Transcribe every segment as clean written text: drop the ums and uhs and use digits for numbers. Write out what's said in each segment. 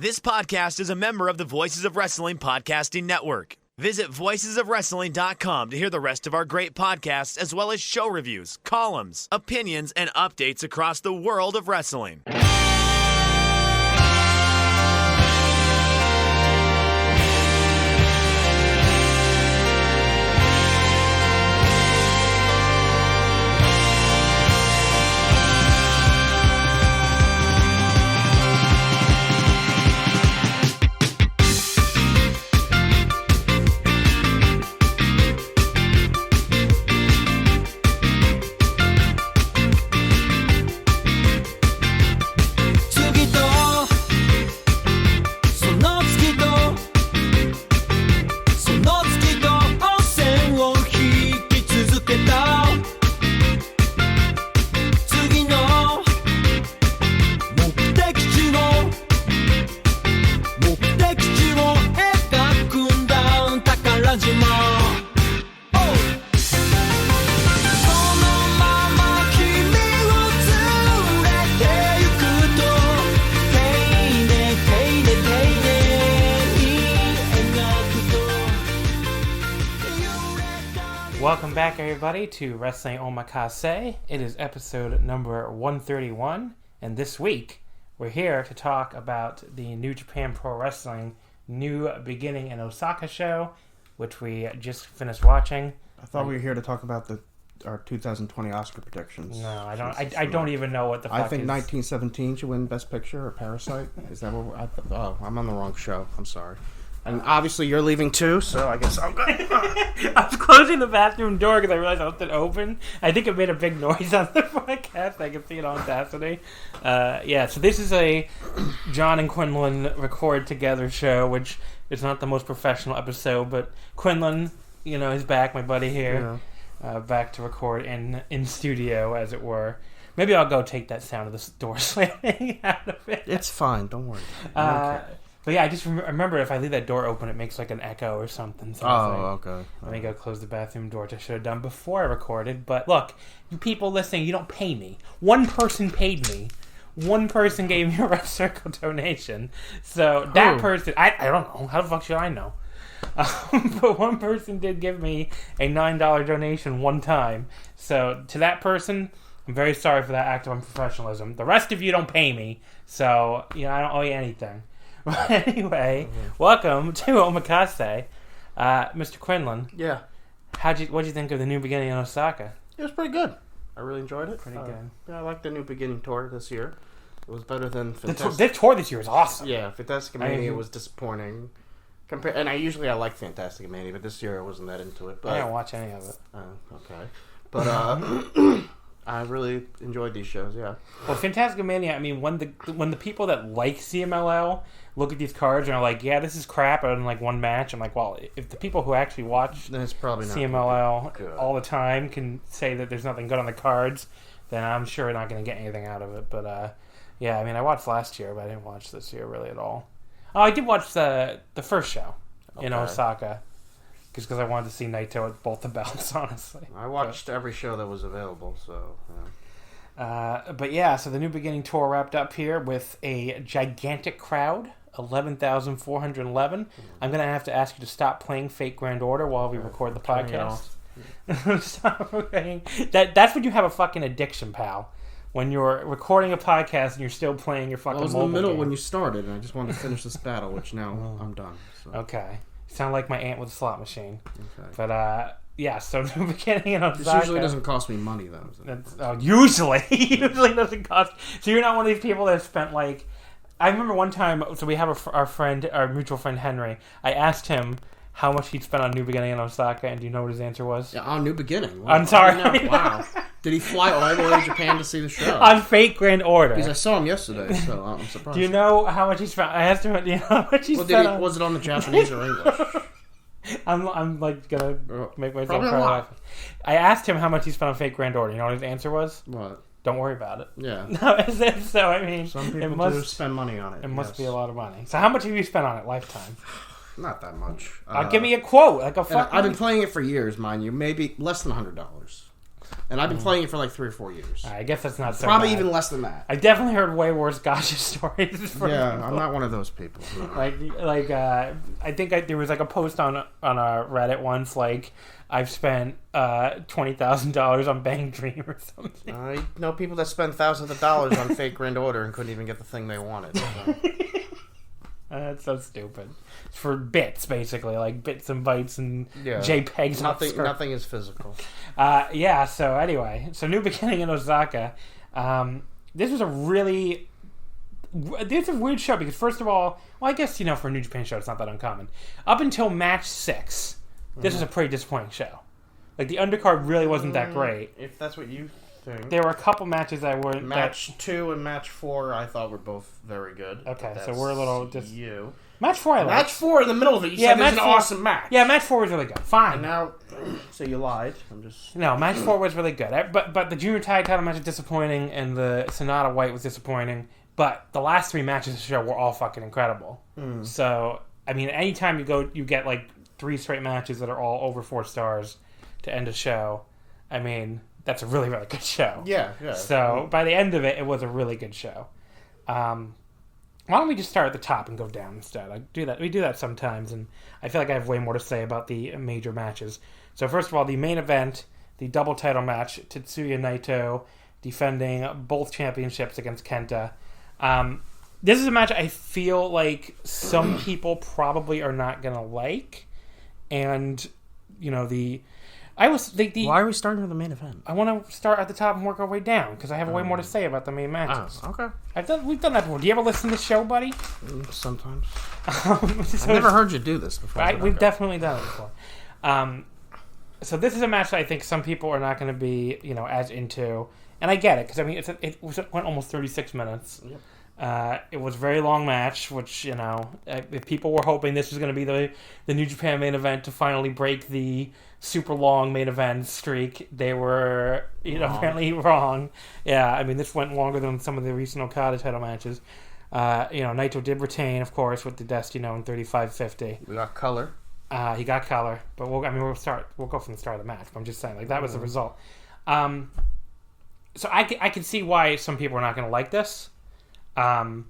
This podcast is a member of the Voices of Wrestling Podcasting Network. Visit voicesofwrestling.com to hear the rest of our great podcasts, as well as show reviews, columns, opinions, and updates across the world of wrestling. Welcome back, everybody, to Wrestling Omakase. It is episode number 131, and this week we're here to talk about the New Japan Pro Wrestling New Beginning in Osaka show, which we just finished watching. I thought we were here to talk about our 2020 Oscar predictions. No, I don't. I don't even know what the fuck I think is. 1917 should win Best Picture or Parasite. Is that what I'm on the wrong show. I'm sorry. And obviously you're leaving too, so I guess I'm good. I was closing the bathroom door because I realized I left it open. I think it made a big noise on the podcast. I can see it on Audacity. So this is a John and Quinlan record together show, which is not the most professional episode, but Quinlan, is back, my buddy here, back to record in studio, as it were. Maybe I'll go take that sound of the door slamming out of it. It's fine, don't worry. But yeah, I just remember if I leave that door open, it makes like an echo or something. So okay. Let me go close the bathroom door, which I should have done before I recorded. But look, you people listening, you don't pay me. One person paid me. One person gave me a Red Circle donation. So that person, I don't know. How the fuck should I know? But one person did give me a $9 donation one time. So to that person, I'm very sorry for that act of unprofessionalism. The rest of you don't pay me. So, I don't owe you anything. But anyway, welcome to Omakase. Mr. Quinlan. Yeah. What'd you think of the New Beginning in Osaka? It was pretty good. I really enjoyed it. Pretty good. Yeah, I liked the New Beginning tour this year. It was better than Fantastic. The tour this year was awesome. Yeah, Fantastic Mania was disappointing. And I like Fantastic Mania, but this year I wasn't that into it. But I didn't watch any of it. Okay. But I really enjoyed these shows, yeah. Well, Fantastic Mania, when the people that like CMLL look at these cards and are like, yeah, this is crap, other than like one match, I'm like, well, if the people who actually watch then it's probably not CMLL all the time can say that there's nothing good on the cards, then I'm sure we're not going to get anything out of it. But I watched last year, but I didn't watch this year really at all. Oh, I did watch the first show in Osaka. Because I wanted to see Naito with both the belts, honestly. I watched every show that was available, so... Yeah. So the New Beginning tour wrapped up here with a gigantic crowd, 11,411. I'm going to have to ask you to stop playing Fake Grand Order while we record the podcast. Stop playing. That's when you have a fucking addiction, pal. When you're recording a podcast and you're still playing your fucking mobile game. I was in the middle when you started, and I just wanted to finish this battle, which now I'm done. So. Okay. Sound like my aunt with a slot machine. Okay. But, so New Beginning in Osaka. This usually doesn't cost me money, though. Usually. Usually doesn't cost. So you're not one of these people that spent, like... I remember one time, so we have our mutual friend Henry. I asked him how much he'd spent on New Beginning in Osaka, and do you know what his answer was? Yeah, on New Beginning. Wow. I'm sorry. Wow. Did he fly all the way to Japan to see the show? On Fake Grand Order. Because I saw him yesterday, so I'm surprised. Do you know how much he spent? I asked him, do you know how much he spent? Was it on the Japanese or English? I'm like gonna make myself cry. I asked him how much he spent on Fake Grand Order. You know what his answer was? What? Don't worry about it. Yeah. No, so some people do spend money on it. It must be a lot of money. So how much have you spent on it lifetime? Not that much. Give me a quote, like a fucking... I've been playing it for years, mind you. Maybe less than $100. And I've been playing it for like 3 or 4 years. I guess that's not so Probably bad. even less than that. I definitely heard way worse gotcha stories. Yeah, I'm not one of those people. I think there was like a post on a Reddit once, like, I've spent $20,000 on Bang Dream or something. I know people that spend thousands of dollars on fake Grand Order and couldn't even get the thing they wanted. So. That's so stupid. It's for bits, basically, like bits and bytes and Yeah. JPEGs. Nothing is physical. So anyway, new beginning in Osaka. This was a weird show because, first of all, I guess, for a New Japan show, it's not that uncommon. Up until match 6, this was a pretty disappointing show. Like, the undercard really wasn't that great. If that's what you think. There were a couple matches that were... Match 2 and Match 4, I thought were both very good. Okay, so we're a little... You. Match 4 I liked. Match 4 in the middle of it, you said it was an awesome match. Yeah, match 4 was really good. Fine. And now... So you lied. No, match 4 was really good. But the junior tag title match was disappointing, and the SANADA-White was disappointing. But the last 3 matches of the show were all fucking incredible. So, I mean, anytime you get like 3 straight matches that are all over 4 stars to end a show, I mean, that's a really, really good show. Yeah. So, by the end of it, it was a really good show. Why don't we just start at the top and go down instead? We do that sometimes, and I feel like I have way more to say about the major matches. So first of all, the main event, the double title match, Tetsuya Naito defending both championships against KENTA. This is a match I feel like some people probably are not going to like, and why are we starting with the main event? I want to start at the top and work our way down because I have way more to say about the main matches. Okay. We've done that before. Do you ever listen to the show, buddy? Sometimes. I've never heard you do this before. We've definitely done it before. So this is a match that I think some people are not going to be, as into, and I get it because I mean it went almost 36 minutes. Yep. It was a very long match, which, if people were hoping this was going to be the New Japan main event to finally break the super long main event streak, they were, apparently wrong. Yeah, I mean, this went longer than some of the recent Okada title matches. Naito did retain, of course, with the Destino in 35-50. We got color. He got color, but we'll go from the start of the match. But I'm just saying, like, that was the result. So I can see why some people are not going to like this. I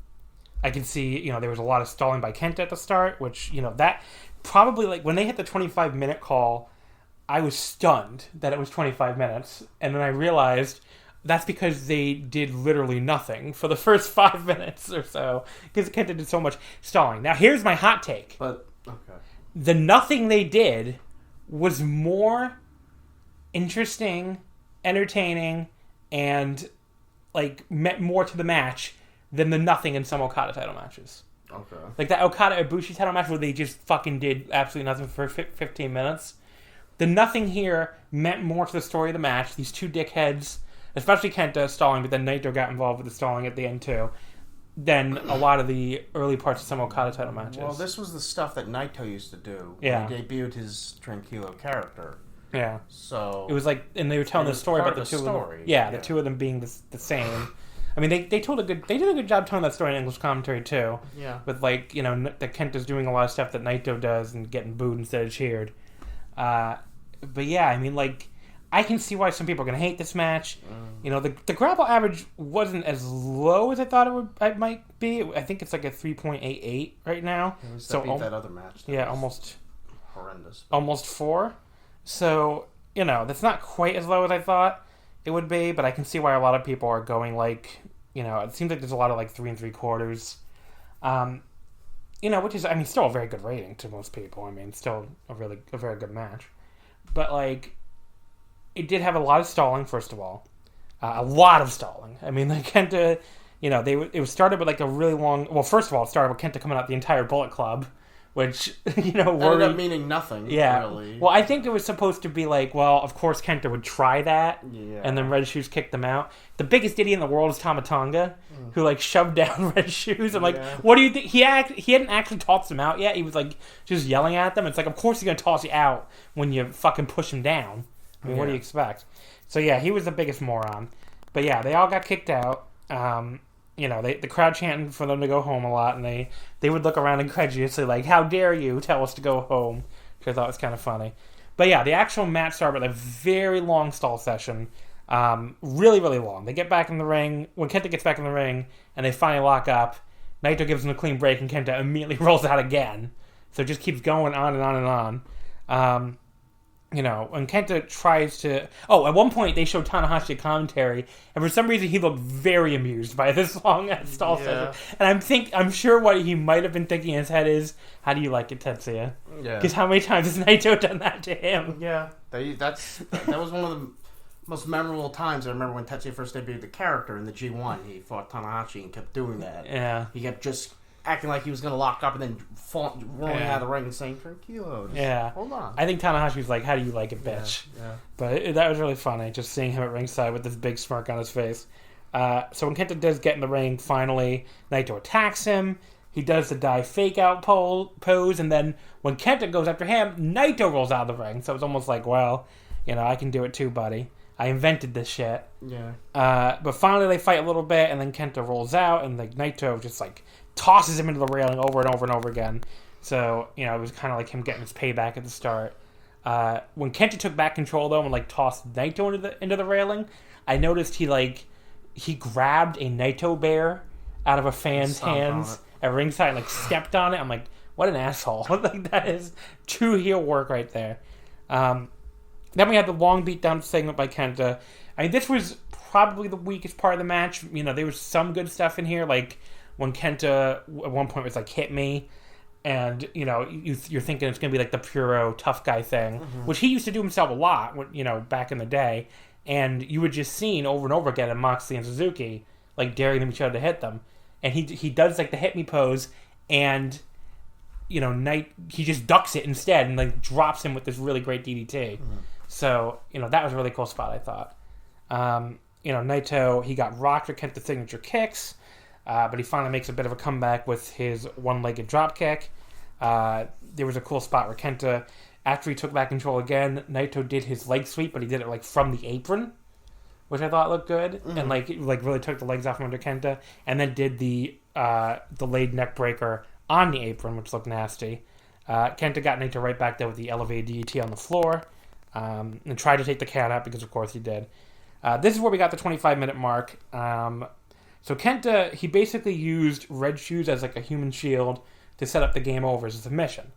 can see, there was a lot of stalling by KENTA at the start, which, that probably, like, when they hit the 25-minute call, I was stunned that it was 25 minutes. And then I realized that's because they did literally nothing for the first 5 minutes or so, because KENTA did so much stalling. Now, here's my hot take. But, okay. The nothing they did was more interesting, entertaining, and, like, meant more to the match than the nothing in some Okada title matches. Okay. Like that Okada Ibushi title match where they just fucking did absolutely nothing for 15 minutes. The nothing here meant more to the story of the match. These 2 dickheads, especially KENTA stalling, but then Naito got involved with the stalling at the end too, than a lot of the early parts of some Okada title matches. Well, this was the stuff that Naito used to do when he debuted his Tranquilo character. Yeah. So it was like, and they were telling the story about the 2 of them. Yeah, the 2 of them being the same. I mean, they did a good job telling that story in English commentary too. Yeah. With like, that Kenta's doing a lot of stuff that Naito does and getting booed instead of cheered. But yeah, I mean, like, I can see why some people are going to hate this match. The grapple average wasn't as low as I thought it might be. I think it's like a 3.88 right now. So beat that other match. Almost horrendous. Almost 4. So, that's not quite as low as I thought it would be, but I can see why a lot of people are going like, it seems like there's a lot of like 3 3/4. Which is, I mean, still a very good rating to most people. I mean, still a very good match. But like, it did have a lot of stalling, first of all. A lot of stalling. I mean, like KENTA, it was started with like a really long, well, first of all, it started with KENTA coming out the entire Bullet Club, which, ended up meaning nothing, really. Well, I think it was supposed to be like, well, of course KENTA would try that, and then Red Shoes kicked them out. The biggest idiot in the world is Tama Tonga, who, like, shoved down Red Shoes. I'm like, what do you think? He hadn't actually tossed them out yet. He was, like, just yelling at them. It's like, of course he's going to toss you out when you fucking push him down. I mean, what do you expect? So, yeah, he was the biggest moron. But, yeah, they all got kicked out. The crowd chanting for them to go home a lot, and they would look around incredulously like, how dare you tell us to go home, which I thought was kind of funny. But yeah, the actual match started with a very long stall session. Really, really long. They get back in the ring. When Kenta gets back in the ring and they finally lock up, Naito gives him a clean break and Kenta immediately rolls out again. So it just keeps going on and on and on. When Kenta tries to... Oh, at one point they showed Tanahashi a commentary, and for some reason he looked very amused by this long stall session. And I'm sure what he might have been thinking in his head is, how do you like it, Tetsuya? Yeah. Because how many times has Naito done that to him? Yeah. That was one of the most memorable times. I remember when Tetsuya first debuted the character in the G1. He fought Tanahashi and kept doing that. Yeah. He kept just acting like he was going to lock up and then rolling out of the ring and saying, "Tranquilo, hold on." I think Tanahashi was like, "How do you like it, bitch?" Yeah. But that was really funny, just seeing him at ringside with this big smirk on his face. So when Kenta does get in the ring, finally, Naito attacks him. He does the dive fake-out pose, and then when Kenta goes after him, Naito rolls out of the ring. So it's almost like, well, I can do it too, buddy. I invented this shit. Yeah. But finally they fight a little bit, and then Kenta rolls out, and Naito just tosses him into the railing over and over and over again. So, it was kind of like him getting his payback at the start. When Kenta took back control, though, and, tossed Naito into the railing, I noticed he grabbed a Naito bear out of a fan's hands at ringside and, stepped on it. I'm like, what an asshole. That is true heel work right there. Then we had the long beatdown segment by Kenta. I mean, this was probably the weakest part of the match. There was some good stuff in here, when Kenta at one point was hit me, and you're thinking it's gonna be the Puro tough guy thing, which he used to do himself a lot, back in the day, and you would just seen over and over again in Moxley and Suzuki daring them each other to hit them, and he does the hit me pose, and he just ducks it instead and drops him with this really great DDT. So that was a really cool spot, I thought. Naito, he got rocked with Kenta's signature kicks. But he finally makes a bit of a comeback with his one-legged dropkick. There was a cool spot where Kenta, after he took back control again, Naito did his leg sweep, but he did it from the apron, which I thought looked good, and really took the legs off from under Kenta, and then did the delayed neck breaker on the apron, which looked nasty. Kenta got Naito right back there with the elevated DDT on the floor, and tried to take the count out because of course he did. This is where we got the 25-minute mark. So Kenta, he basically used Red Shoes as a human shield to set up the game over as a submission.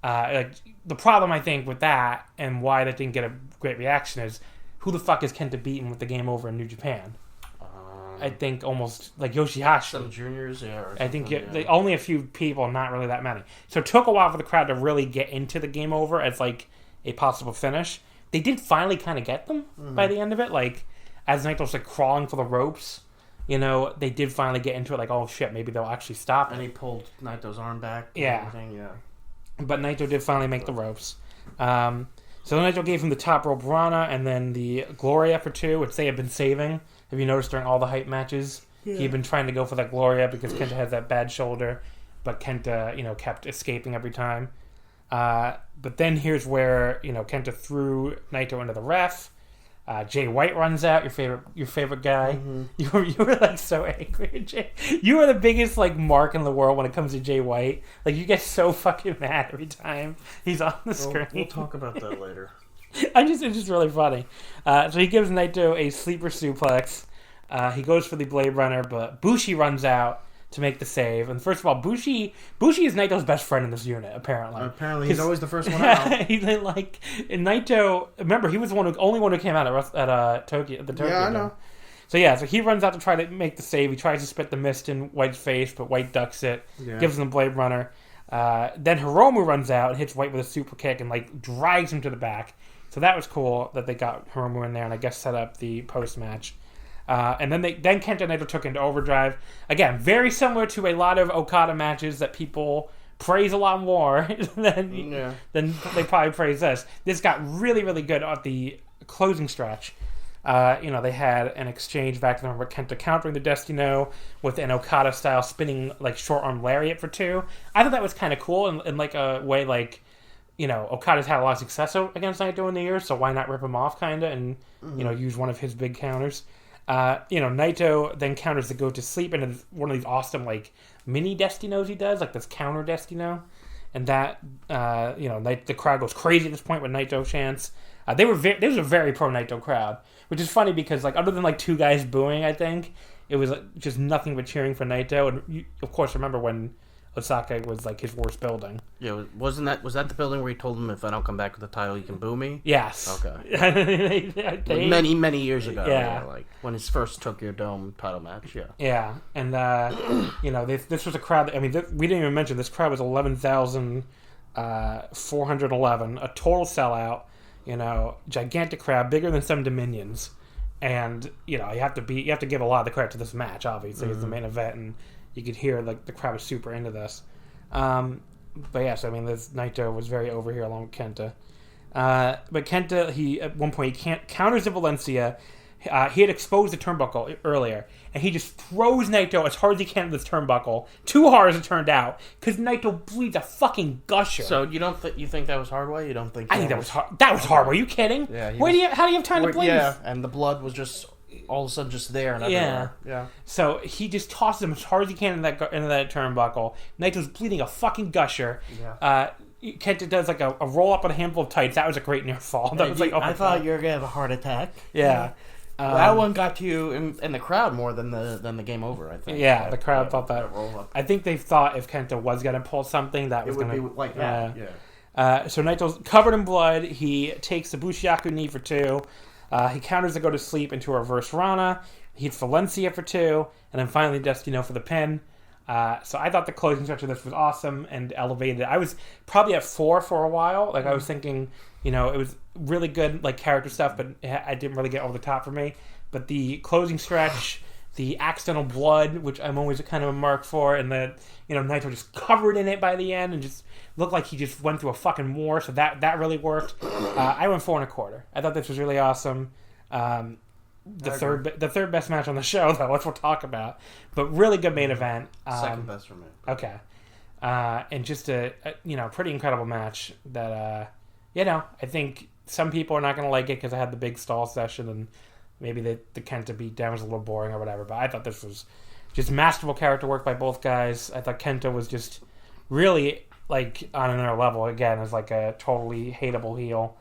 The problem, I think, with that, and why that didn't get a great reaction, is who the fuck is Kenta beating with the game over in New Japan? I think almost Yoshihashi. Some juniors, I think only a few people, not really that many. So it took a while for the crowd to really get into the game over as a possible finish. They did finally kind of get them by the end of it. As Naito was crawling for the ropes, they did finally get into it. Oh shit, maybe they'll actually stop it. And he pulled Naito's arm back. Yeah. But Naito did finally make the ropes. So Naito gave him the top rope Rana and then the Gloria for 2, which they had been saving. Have you noticed during all the hype matches? Yeah. He'd been trying to go for that Gloria because Kenta has that bad shoulder, but Kenta, kept escaping every time. But then here's where, Kenta threw Naito into the ref. Jay White runs out, your favorite guy. You were so angry at Jay. You are the biggest mark in the world when it comes to Jay White. You get so fucking mad every time he's on the screen. We'll talk about that later. It's just really funny. So he gives Naito a sleeper suplex. He goes for the Blade Runner, but Bushi runs out to make the save. And first of all, Bushi is Naito's best friend in this unit, apparently. Apparently, he's always the first one out. Naito, remember, he was the only one who came out at Tokyo. The Tokyo yeah, I game. know. So he runs out to try to make the save. He tries to spit the mist in White's face, but White ducks it, gives him the Blade Runner. Then Hiromu runs out and hits White with a super kick and drags him to the back. So that was cool that they got Hiromu in there and I guess set up the post-match. And then Kenta and Naito took into overdrive. Again, very similar to a lot of Okada matches that people praise a lot more than they probably praise this. This got really, really good at the closing stretch. They had an exchange back then where Kenta countering the Destino with an Okada-style spinning short-arm lariat for 2. I thought that was kind of cool in a way Okada's had a lot of success against Naito in the years, so why not rip him off kind of and use one of his big counters. Naito then counters the go to sleep into one of these awesome mini Destinos he does, this counter Destino. and that the crowd goes crazy at this point with Naito chants. There was a very pro Naito crowd, which is funny because like other than like two guys booing, I think it was just nothing but cheering for Naito. And you, of course, remember when Osaka was like his worst building. Yeah, was that the building where he told him if I don't come back with the title, you can boo me? Yes. Okay. many years ago. Yeah. Like when he first took your Dome title match. Yeah. Yeah, and this was a crowd. We didn't even mention this crowd was 11,411, a total sellout. Gigantic crowd, bigger than some Dominions, and you have to give a lot of the credit to this match. Obviously, it's the main event, and you could hear like the crowd was super into this. But yes, this Naito was very over here along with Kenta. But Kenta, he at one point he counters to Valencia. He had exposed the turnbuckle earlier, and he just throws Naito as hard as he can at this turnbuckle. Too hard as it turned out, because Naito bleeds a fucking gusher. So you think that was hard way? You don't think? I think that was hard. That was hard. Are you kidding? Yeah. How do you have time to bleed? Yeah, and the blood was just all of a sudden just there and everywhere. Yeah. So he just tosses him as hard as he can into that turnbuckle. Naito's bleeding a fucking gusher. Yeah. Kenta does like a roll up on a handful of tights. That was a great near fall. That was like, I thought you were gonna have a heart attack. Yeah. That one got to you in the crowd more than the game over, I think. Yeah, the crowd thought that. I think they thought if Kenta was going to pull something, that was going to be like that. So Naito's covered in blood. He takes the Bushiaku knee for 2. He counters to go to sleep into a reverse Rana. He hits Valencia for 2, and then finally Destino for the pin. So I thought the closing stretch of this was awesome and elevated. I was probably at 4 for a while. Like I was thinking, it was really good like character stuff, but I didn't really get over the top for me. But the closing stretch, the accidental blood, which I'm always kind of a mark for, and the Naito just covered in it by the end and just looked like he just went through a fucking war. So that really worked. I went 4 1/4. I thought this was really awesome. The third best match on the show, though, which we'll talk about, but really good main event. Second best for me. Okay, and just a pretty incredible match that I think some people are not going to like it because I had the big stall session and maybe the Kenta beatdown was a little boring or whatever. But I thought this was just masterful character work by both guys. I thought Kenta was just really like on another level again as like a totally hateable heel,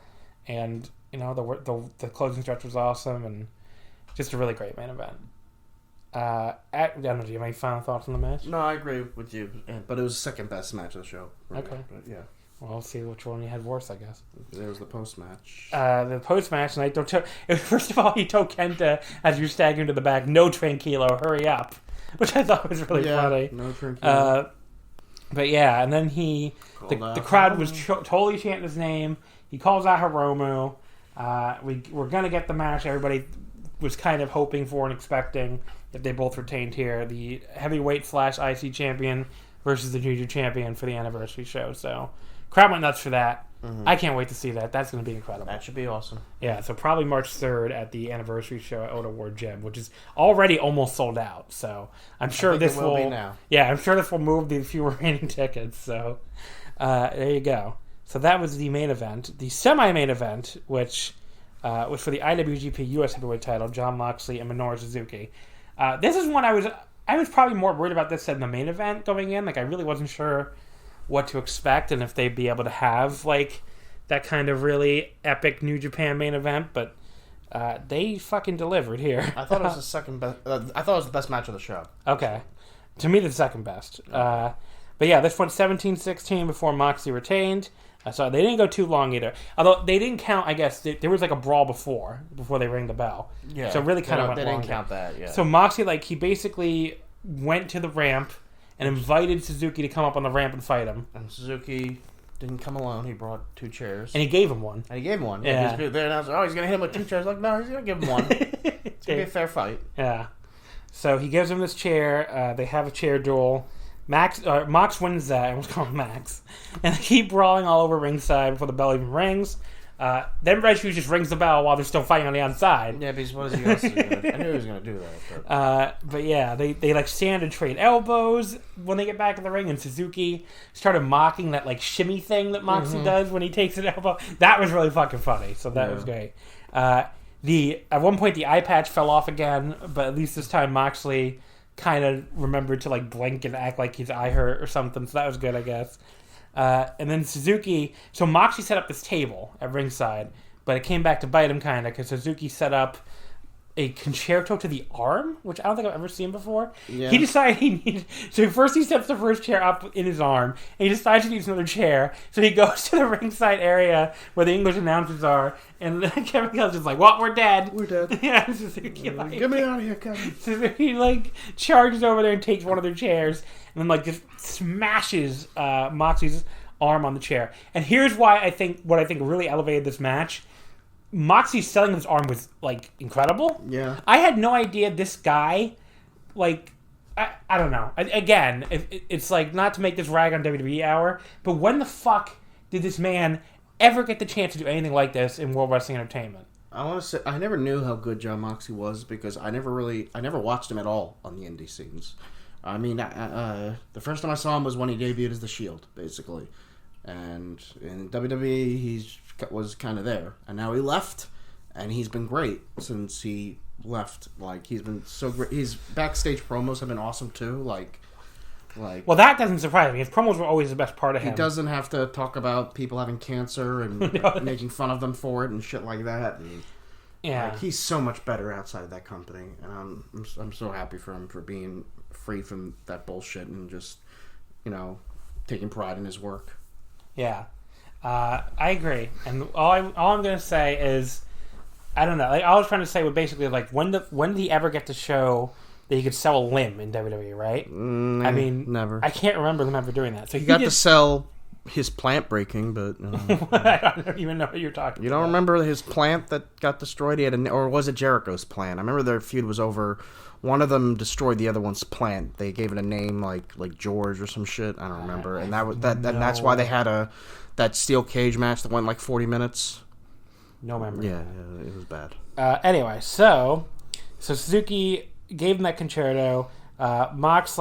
and the closing stretch was awesome and just a really great main event. I don't know, do you have any final thoughts on the match? No, I agree with you, but it was the second best match of the show. Okay. But yeah. Well, I'll see which one you had worse, I guess. There was the post-match. The post-match, Naito first of all, he told Kenta, as you're staggering to the back, no tranquilo, hurry up. Which I thought was really funny. No tranquilo. But yeah, and then the crowd was totally chanting his name. He calls out Hiromu. We're going to get the match. Everybody was kind of hoping for and expecting if they both retained here. The heavyweight / IC champion versus the junior champion for the anniversary show. So crowd went nuts for that. Mm-hmm. I can't wait to see that. That's going to be incredible. That should be awesome. Yeah, so probably March 3rd at the anniversary show at Oda Ward Gym, which is already almost sold out. So I'm sure this will be now. Yeah, I'm sure this will move the few remaining tickets. So there you go. So that was the main event. The semi-main event, which was for the IWGP US Heavyweight title, Jon Moxley and Minoru Suzuki. This is one I was probably more worried about this than the main event going in. Like I really wasn't sure what to expect and if they'd be able to have like that kind of really epic New Japan main event, but they fucking delivered here. I thought it was the second best. I thought it was the best match of the show. Okay, to me the second best. But yeah, this went 17-16 before Moxley retained. So they didn't go too long either. Although they didn't count, I guess there was like a brawl before they rang the bell. Yeah. So it really kind of went long. They didn't longer. Count that. Yeah. So Moxley he basically went to the ramp and invited Suzuki to come up on the ramp and fight him. And Suzuki didn't come alone. He brought 2 chairs. And he gave him one. Yeah. He was there, and I was like, he's going to hit him with 2 chairs. Like, no, he's going to give him one. It's going to be a fair fight. Yeah. So he gives him this chair. They have a chair duel. Mox wins that. I almost call him Max. And they keep brawling all over ringside before the bell even rings. Then Red Shoes just rings the bell while they're still fighting on the outside. Yeah, because what is he going to do? I knew he was going to do that. But yeah, they stand and trade elbows when they get back in the ring. And Suzuki started mocking that shimmy thing that Moxley does when he takes an elbow. That was really fucking funny. So that was great. At one point the eye patch fell off again, but at least this time Moxley kind of remembered to blink and act like his eye hurt or something. So that was good, I guess. And then Suzuki... So Moxley set up this table at ringside, but it came back to bite him kind of because Suzuki set up a concerto to the arm, which I don't think I've ever seen before. Yeah. He decided he needed... So first he steps the first chair up in his arm, and he decides he needs another chair. So he goes to the ringside area where the English announcers are, and Kevin Kelly's just like, well, we're dead. We're dead. Yeah, Suzuki, like... Get me out of here, Kevin. Suzuki, like, charges over there and takes one of their chairs, and then, like, just smashes Moxley's arm on the chair. And here's why what I think really elevated this match... Moxley selling his arm was, like, incredible. Yeah. I had no idea this guy, like, I don't know. Again, it's like, not to make this rag on WWE Hour, but when the fuck did this man ever get the chance to do anything like this in World Wrestling Entertainment? I want to say, I never knew how good Jon Moxley was because I never watched him at all on the indie scenes. I mean, the first time I saw him was when he debuted as The Shield, basically. And in WWE, he was kind of there. And now he left, and he's been great since he left. Like, he's been so great. His backstage promos have been awesome, too. Like, well, that doesn't surprise me. His promos were always the best part of him. He doesn't have to talk about people having cancer and making fun of them for it and shit like that. And, yeah. Like, he's so much better outside of that company. And I'm so happy for him for being free from that bullshit and just, taking pride in his work. Yeah, I agree. And all I'm going to say is, I don't know. Like, all I was trying to say was basically, like, when did he ever get to show that he could sell a limb in WWE, right? I mean, never. I can't remember them ever doing that. So he got to sell his plant breaking, but... I don't even know what you're talking about. You don't remember his plant that got destroyed? He had or was it Jericho's plant? I remember their feud was over... One of them destroyed the other one's plant. They gave it a name like George or some shit. I don't remember. And that's why they had that steel cage match that went like 40 minutes. No memory. Yeah, it was bad. Anyway, so Suzuki gave him that concerto. Mox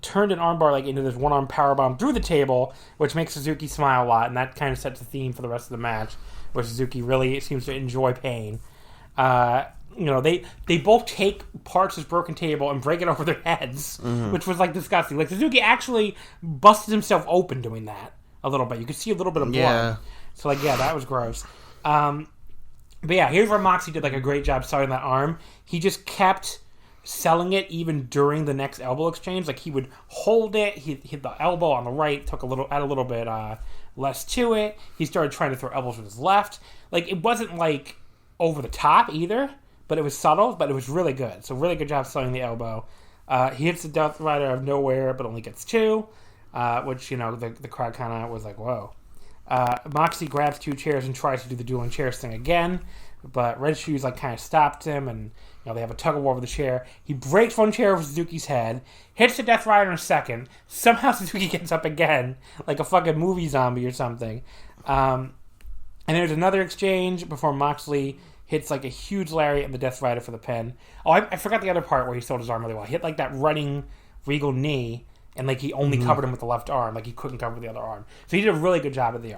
turned an armbar into this one-arm powerbomb through the table, which makes Suzuki smile a lot, and that kind of sets the theme for the rest of the match, where Suzuki really seems to enjoy pain. They both take parts of this broken table and break it over their heads, which was disgusting. Like, Suzuki actually busted himself open doing that a little bit. You could see a little bit of blood. Yeah. So that was gross. But yeah, here's where Moxley did a great job selling that arm. He just kept selling it even during the next elbow exchange. Like, he would hold it, he'd hit the elbow on the right, add a little bit less to it. He started trying to throw elbows with his left. It wasn't over the top either. But it was subtle, but it was really good. So really good job selling the elbow. He hits the Death Rider out of nowhere, but only gets two, which, the crowd kind of was like, whoa. Moxley grabs two chairs and tries to do the dueling chairs thing again, but Red Shoes kind of stopped him, and they have a tug-of-war over the chair. He breaks one chair over Suzuki's head, hits the Death Rider in a second. Somehow Suzuki gets up again, like a fucking movie zombie or something. And there's another exchange before Moxley hits a huge lariat in the Death Rider for the pin. Oh, I forgot the other part where he sold his arm really well. He hit that running Regal knee, and he only covered him with the left arm. He couldn't cover the other arm. So he did a really good job of the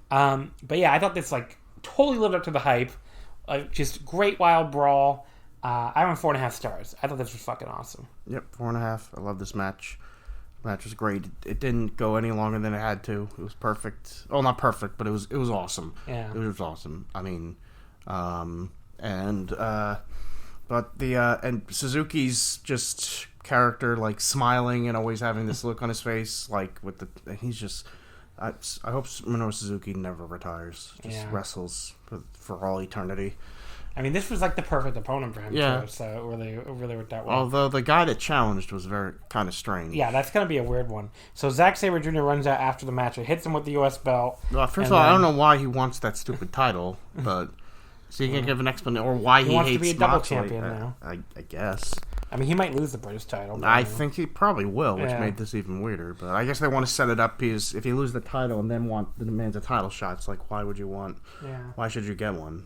arm. But yeah, I thought this totally lived up to the hype. Just great wild brawl. I went 4.5 stars. I thought this was fucking awesome. Yep, 4.5. I love this match. The match was great. It didn't go any longer than it had to. It was perfect. Oh, not perfect, but it was awesome. Yeah, it was awesome. I mean. And Suzuki's just character, smiling and always having this look on his face, he's just, I hope Minoru Suzuki never retires, wrestles for all eternity. I mean, this was the perfect opponent for him, too, so it really worked out well. Although the guy that challenged was very kind of strange. Yeah, that's going to be a weird one. So Zack Sabre Jr. runs out after the match and hits him with the U.S. belt. Well, first of all, I don't know why he wants that stupid title, but... So you can give an explanation, or why he wants hates to be a double Moxley. champion now. I guess. I mean, he might lose the British title. I think he probably will, which made this even weirder. But I guess they want to set it up because if you lose the title and then demands a title shot, it's why would you want? Yeah. Why should you get one?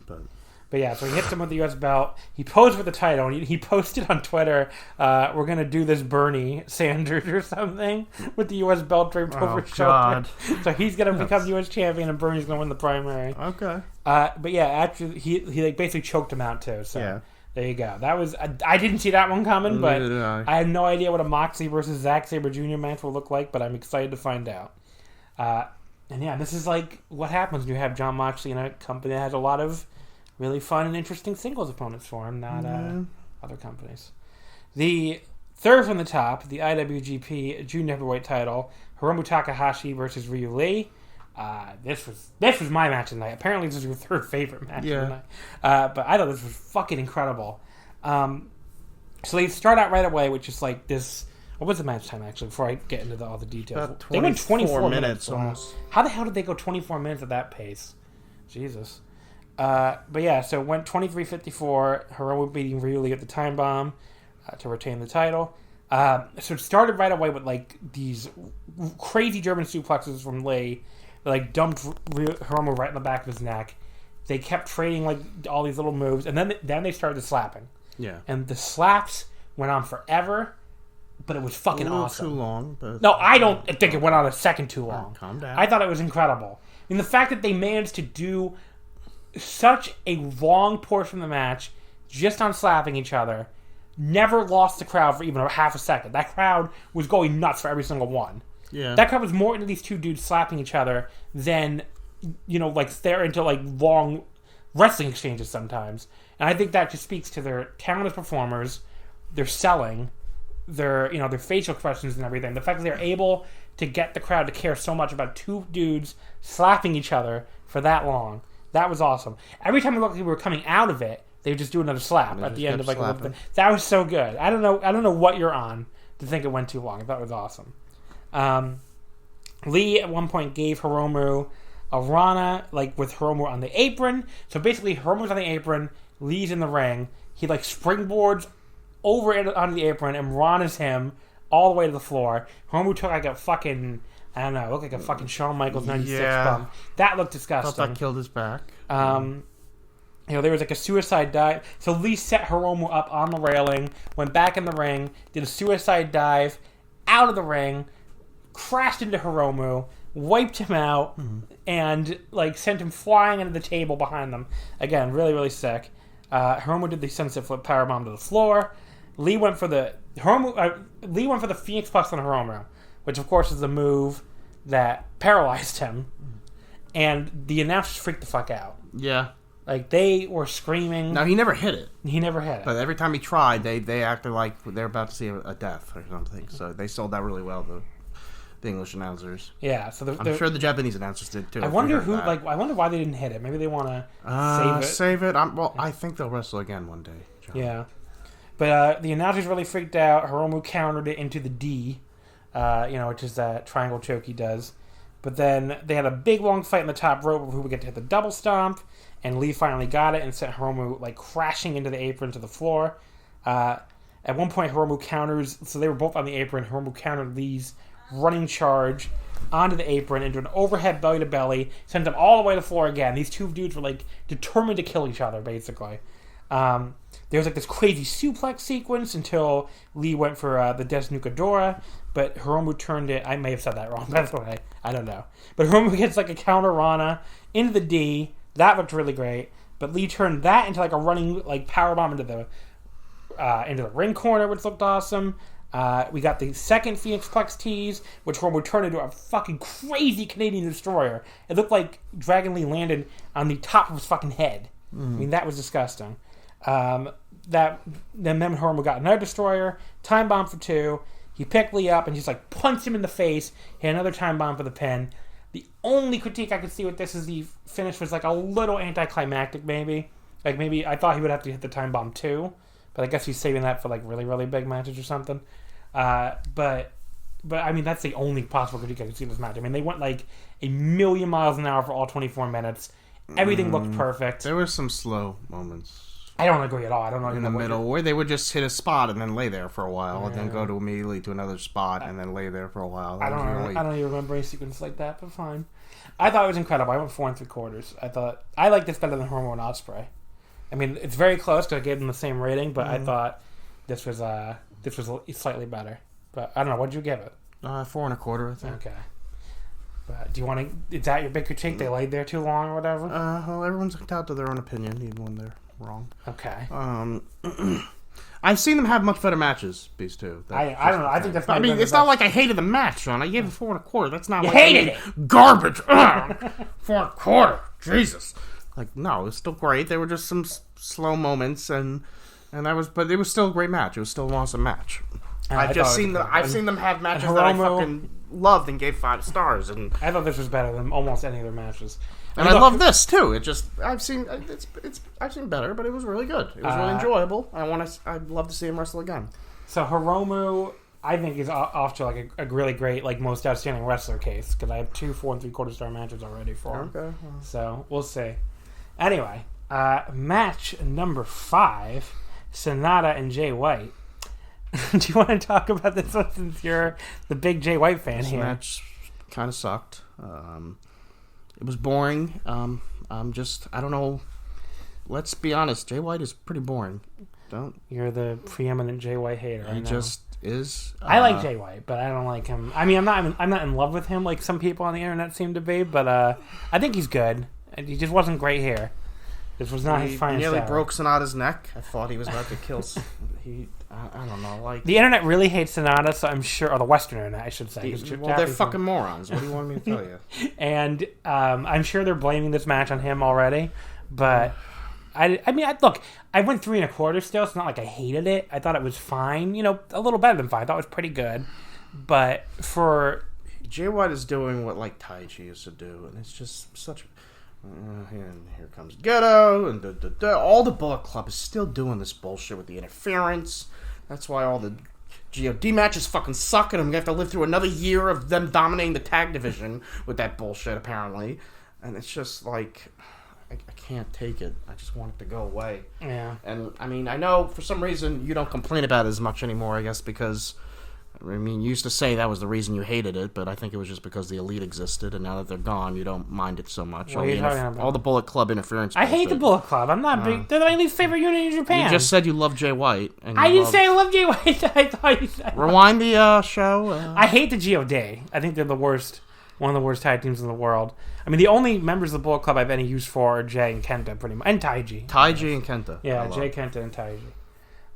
But yeah, so he hits him with the U.S. belt. He posed with the title, and he posted on Twitter, we're going to do this Bernie Sanders or something with the U.S. belt draped over his shoulder. So he's going to become U.S. champion, and Bernie's going to win the primary. Okay. But yeah, after he basically choked him out, too. So there you go. That was I didn't see that one coming, but I had no idea what a Moxley versus Zack Sabre Jr. match will look like, but I'm excited to find out. And yeah, this is like what happens when you have Jon Moxley in a company that has a lot of really fun and interesting singles opponents for him, not other companies. The third from the top, the IWGP Junior Heavyweight title, Hiromu Takahashi versus Ryu-Lee. This was my match of the night. Apparently this was your third favorite match of the night. But I thought this was fucking incredible. So they start out right away, which is like this... What was the match time, actually, before I get into all the details? They went 24 minutes almost. How the hell did they go 24 minutes at that pace? Jesus. But yeah, so it went 23:54. Hiromu beating Ryu-Lee at the time bomb to retain the title. So it started right away with like these crazy German suplexes from Lee that like dumped Hiromu right in the back of his neck. They kept trading like all these little moves, and then they started slapping. Yeah. And the slaps went on forever. But it was fucking awesome. Too long. But no, I don't think it went on a second too long. Calm down. I thought it was incredible. I mean, the fact that they managed to do such a long portion of the match just on slapping each other, never lost the crowd for even a half a second. That crowd was going nuts for every single one. Yeah. That crowd was more into these two dudes slapping each other than, like they're into like long wrestling exchanges sometimes. And I think that just speaks to their talent as performers, their selling, their facial expressions and everything. The fact that they're able to get the crowd to care so much about two dudes slapping each other for that long, that was awesome. Every time we were coming out of it, they would just do another slap at the end of like that was so good. I don't know what you're on to think it went too long. I thought it was awesome. Lee at one point gave Hiromu a Rana, like with Hiromu on the apron. So basically Hiromu's on the apron, Lee's in the ring. He like springboards over it onto the apron and Rana's him all the way to the floor. Hiromu took like a fucking, I don't know, looked like a fucking Shawn Michaels 96 bump. That looked disgusting. Thought that killed his back. There was like a suicide dive. So Lee set Hiromu up on the railing, went back in the ring, did a suicide dive out of the ring, crashed into Hiromu, wiped him out, and like sent him flying into the table behind them. Again, really, really sick. Hiromu did the sunset flip powerbomb to the floor. Lee went for the Phoenix Plus on Hiromu, which of course is the move that paralyzed him. And the announcers freaked the fuck out. Yeah. Like, they were screaming. No, he never hit it. He never hit it. But every time he tried, they acted like they're about to see a death or something. So they sold that really well, the English announcers. Yeah, so I'm sure the Japanese announcers did too. I wonder why they didn't hit it. Maybe they want to save it. I think they'll wrestle again one day, John. Yeah. But the announcers really freaked out. Hiromu countered it into the D, which is that triangle choke he does. But then they had a big long fight in the top rope who would get to hit the double stomp, and Lee finally got it and sent Hiromu like crashing into the apron to the floor. At one point, Hiromu counters, so they were both on the apron. Hiromu countered Lee's running charge onto the apron into an overhead belly to belly, sent them all the way to the floor again. These two dudes were like determined to kill each other, basically. There was like this crazy suplex sequence until Lee went for the Desnucadora, but Hiromu turned it. I may have said that wrong, by the way. I don't know. But Hiromu gets like a counter Rana into the D. That looked really great. But Lee turned that into like a running like powerbomb into the ring corner, which looked awesome. We got the second Phoenix Plex tease, which Hiromu turned into a fucking crazy Canadian destroyer. It looked like Dragon Lee landed on the top of his fucking head. I mean, that was disgusting. Then Hiromu got another destroyer, time bomb for 2. He picked Lee up and just like punched him in the face. Hit another time bomb for the pin. The only critique I could see with this is the finish was like a little anticlimactic, maybe. Like maybe I thought he would have to hit the time bomb too, but I guess he's saving that for like really, really big matches or something. But I mean that's the only possible critique I could see in this match. I mean they went like a million miles an hour for all 24 minutes. Everything looked perfect. There were some slow moments. I don't agree at all. I don't know in the middle where they would just hit a spot and then lay there for a while, and then go to immediately to another spot and then lay there for a while. I don't even remember a sequence like that, but fine. I thought it was incredible. I went 4 3/4. I like this better than Hiromu and Ospreay. I mean, it's very close because I gave them the same rating, but I thought this was slightly better. But I don't know. What did you give it? 4 1/4, I think. Okay. But do you want to? Is that your big critique? They laid there too long or whatever? Well, everyone's entitled to their own opinion, even when they're wrong. Okay. I've seen them have much better matches, these two. I don't know. I think that's. I mean, it's not like I hated the match, Sean. I gave it 4 1/4. That's not. You hated it. Garbage. 4 1/4. Jesus. Like, no, it was still great. There were just some slow moments, and that was. But it was still a great match. It was still an awesome match. I've seen them have matches that I fucking loved and gave 5 stars. And I thought this was better than almost any of their matches. And I love this too. It just I've seen better, but it was really good. It was really enjoyable. I'd love to see him wrestle again. So Hiromu, I think, is off to like a really great, like, most outstanding wrestler case, because I have 2 4 3/4 star matches already for him. Okay. So we'll see. Anyway, match number 5, Sanada and Jay White. Do you want to talk about this one since you're the big Jay White fan here? This match kind of sucked. It was boring. I don't know. Let's be honest. Jay White is pretty boring. You're the preeminent Jay White hater. He just is. I like Jay White, but I don't like him. I mean, I'm not in love with him like some people on the internet seem to be. But I think he's good. He just wasn't great here. This was not his finest. He nearly hour. broke Sonata's neck. I thought he was about to kill. I don't know. Like, the internet really hates Sanada, so I'm sure, or the Western internet, I should say. Well, they're fucking morons. What do you want me to tell you? And I'm sure they're blaming this match on him already. But I mean, look, I went 3 1/4 still. It's not like I hated it. I thought it was fine. A little better than 5. I thought it was pretty good. But for Jay White is doing what like Taichi used to do, and it's just such. And here comes Ghetto, and all the Bullet Club is still doing this bullshit with the interference. That's why all the GOD matches fucking suck, and I'm gonna have to live through another year of them dominating the tag division with that bullshit, apparently. And it's just like, I can't take it. I just want it to go away. Yeah. And I mean, I know for some reason you don't complain about it as much anymore, I guess, because. I mean, you used to say that was the reason you hated it, but I think it was just because the Elite existed, and now that they're gone, you don't mind it so much. All the Bullet Club interference. I hate the Bullet Club. I'm not big. They're my least favorite unit in Japan. You just said you love Jay White. And I didn't say I love Jay White. I thought you said. Rewind the show. I hate the GOD. I think they're the worst. One of the worst tag teams in the world. I mean, the only members of the Bullet Club I've any use for are Jay and Kenta, pretty much, and Taiji. Taiji and Kenta. Yeah, Jay, Kenta, and Taiji.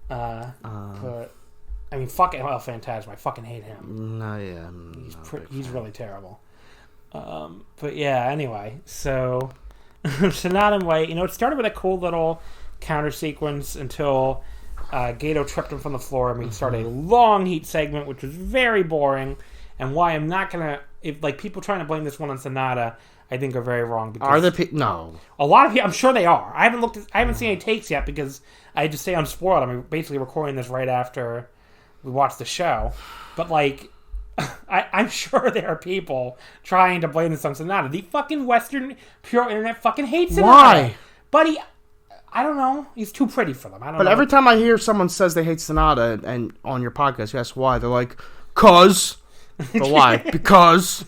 But. I mean, fuck El Phantasmo. I fucking hate him. No, yeah. He's really terrible. But yeah, anyway. So, Sanada and White, it started with a cool little counter sequence until Gato tripped him from the floor, and we started a long heat segment, which was very boring. And why I'm not going to... If people trying to blame this one on Sanada, I think are very wrong. Because are there no. A lot of people... I'm sure they are. I haven't seen any takes yet because I just stay unspoiled. I'm basically recording this right after... we watched the show, but I'm sure there are people trying to blame this on Sanada. The fucking Western pure internet fucking hates Sanada. Why? But I don't know. He's too pretty for them. I don't know. But every time I hear someone says they hate Sanada, and on your podcast, you ask why, they're like, "Cause." But why? Because.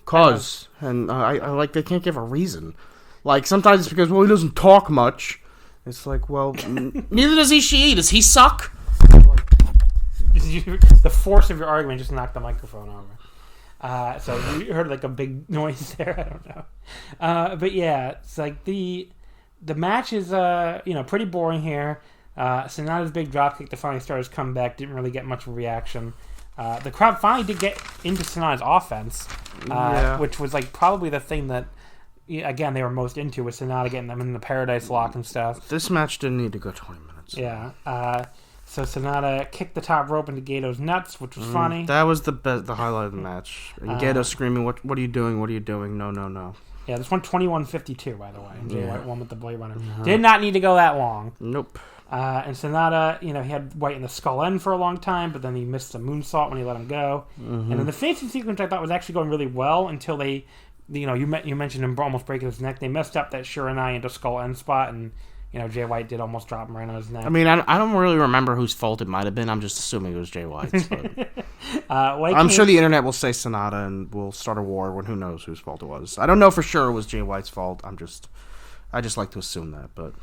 Cause. And I like, they can't give a reason. Like, sometimes it's because, well, he doesn't talk much. It's like, well, neither does Ishii. Does he suck? The force of your argument just knocked the microphone over. So you heard like a big noise there. I don't know. But yeah, it's like the match is pretty boring here. Sanada's big dropkick to finally start his comeback didn't really get much of a reaction. The crowd finally did get into Sanada's offense, which was like probably the thing that again they were most into, was Sanada getting them in the Paradise Lock and stuff. This match didn't need to go 20 minutes. Yeah. So Sanada kicked the top rope into Gato's nuts, which was funny. That was the highlight of the match. And Gato screaming, "What are you doing? What are you doing? No, no, no." Yeah, this one 21:52, by the way. Jay White won with the Blade Runner. Did not need to go that long. Nope. And Sanada, he had White in the skull end for a long time, but then he missed the moonsault when he let him go. And then the finishing sequence I thought was actually going really well until they, you mentioned him almost breaking his neck. They messed up that Shiranai into skull end spot, and Jay White did almost drop him right on his neck. I mean, I don't really remember whose fault it might have been. I'm just assuming it was Jay White's. I'm sure the internet will say Sanada and we'll start a war when who knows whose fault it was. I don't know for sure it was Jay White's fault. I just like to assume that. But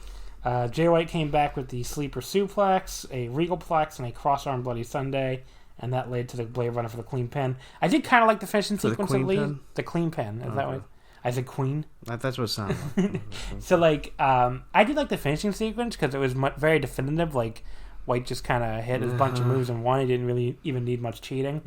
Jay White came back with the sleeper suplex, a regal plex, and a cross-arm Bloody Sunday, and that led to the Blade Runner for the clean pin. I did kind of like the finishing sequence at least. The clean pin. Is that what? I said queen. That's what it sounded like. So, like, I did like the finishing sequence because it was very definitive. Like, White just kind of hit a bunch of moves and won. He didn't really even need much cheating.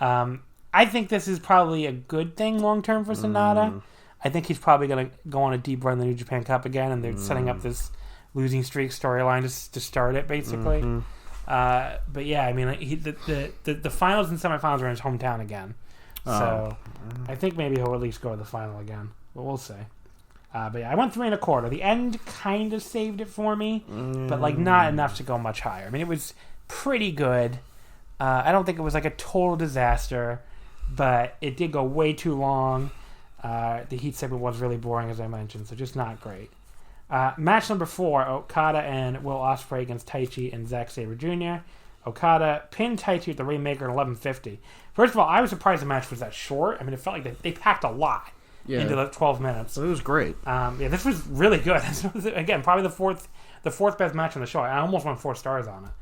I think this is probably a good thing long-term for Sanada. I think he's probably going to go on a deep run in the New Japan Cup again, and they're setting up this losing streak storyline to start it, basically. But yeah, I mean, the finals and semifinals are in his hometown again. So I think maybe he'll at least go to the final again. But we'll see. But yeah, I went 3 1/4. The end kind of saved it for me, but like not enough to go much higher. I mean, it was pretty good. I don't think it was like a total disaster, but it did go way too long. The heat segment was really boring, as I mentioned, so just not great. Match number 4, Okada and Will Ospreay against Taichi and Zack Sabre Jr. Okada pinned Taichi with the Rainmaker in 11:50. First of all, I was surprised the match was that short. I mean, it felt like they packed a lot into the 12 minutes. It was great. This was really good. This was, again, probably the fourth best match on the show. I almost went 4 stars on it.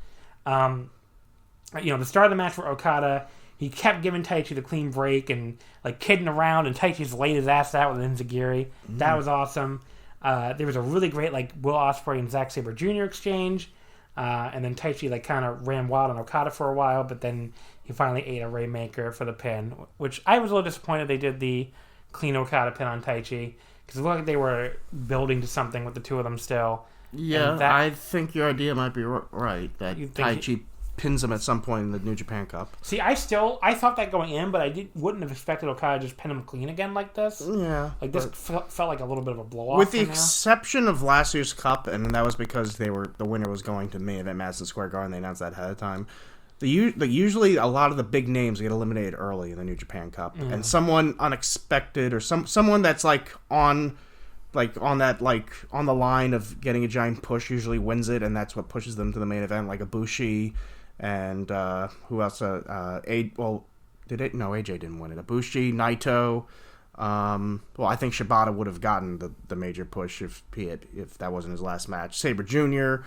The start of the match for Okada, he kept giving Taichi the clean break and like kidding around, and Taichi's laid his ass out with an enziguri. That was awesome. There was a really great like Will Ospreay and Zack Sabre Jr. exchange, and then Taichi like kind of ran wild on Okada for a while, but then he finally ate a Rainmaker for the pin, which I was a little disappointed they did the clean Okada pin on Taichi because it looked like they were building to something with the two of them still. Yeah, I think your idea might be right that Taichi pins him at some point in the New Japan Cup. See, I thought that going in, but I wouldn't have expected Okada to just pin him clean again like this. Yeah. Like, this felt like a little bit of a blow-off. With the exception of last year's Cup, and that was because the winner was going to main event Madison Square Garden. They announced that ahead of time. Usually a lot of the big names get eliminated early in the New Japan Cup. And someone unexpected or someone that's on the line of getting a giant push usually wins it, and that's what pushes them to the main event, like Ibushi. And who else? AJ didn't win it. Ibushi, Naito. I think Shibata would have gotten the major push if that wasn't his last match. Sabre Jr.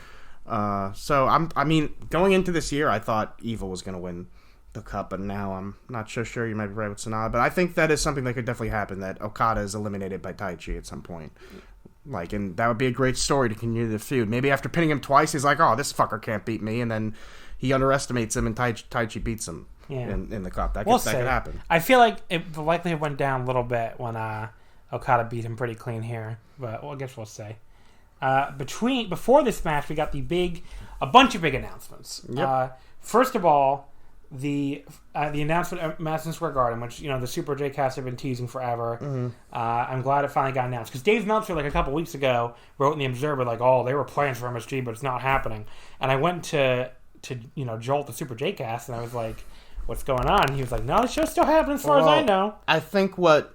Going into this year, I thought Evil was going to win the Cup, but now I'm not so sure. You might be right with Sanada, but I think that is something that could definitely happen. That Okada is eliminated by Taichi at some point. And that would be a great story to continue the feud. Maybe after pinning him twice, he's like, "Oh, this fucker can't beat me," and then he underestimates him, and Taichi beats him in the Cup. That could happen. I feel like the likelihood went down a little bit when Okada beat him pretty clean here, but I guess we'll see. Before this match, we got a bunch of big announcements. Yep. First of all, the announcement at Madison Square Garden, which the Super J Cast have been teasing forever. I'm glad it finally got announced because Dave Meltzer, like a couple weeks ago, wrote in the Observer like, "Oh, they were plans for MSG, but it's not happening." And I went to Jolt the Super J Cast, and I was like, "What's going on?" And he was like, "No, the show's still happening as far as I know." I think what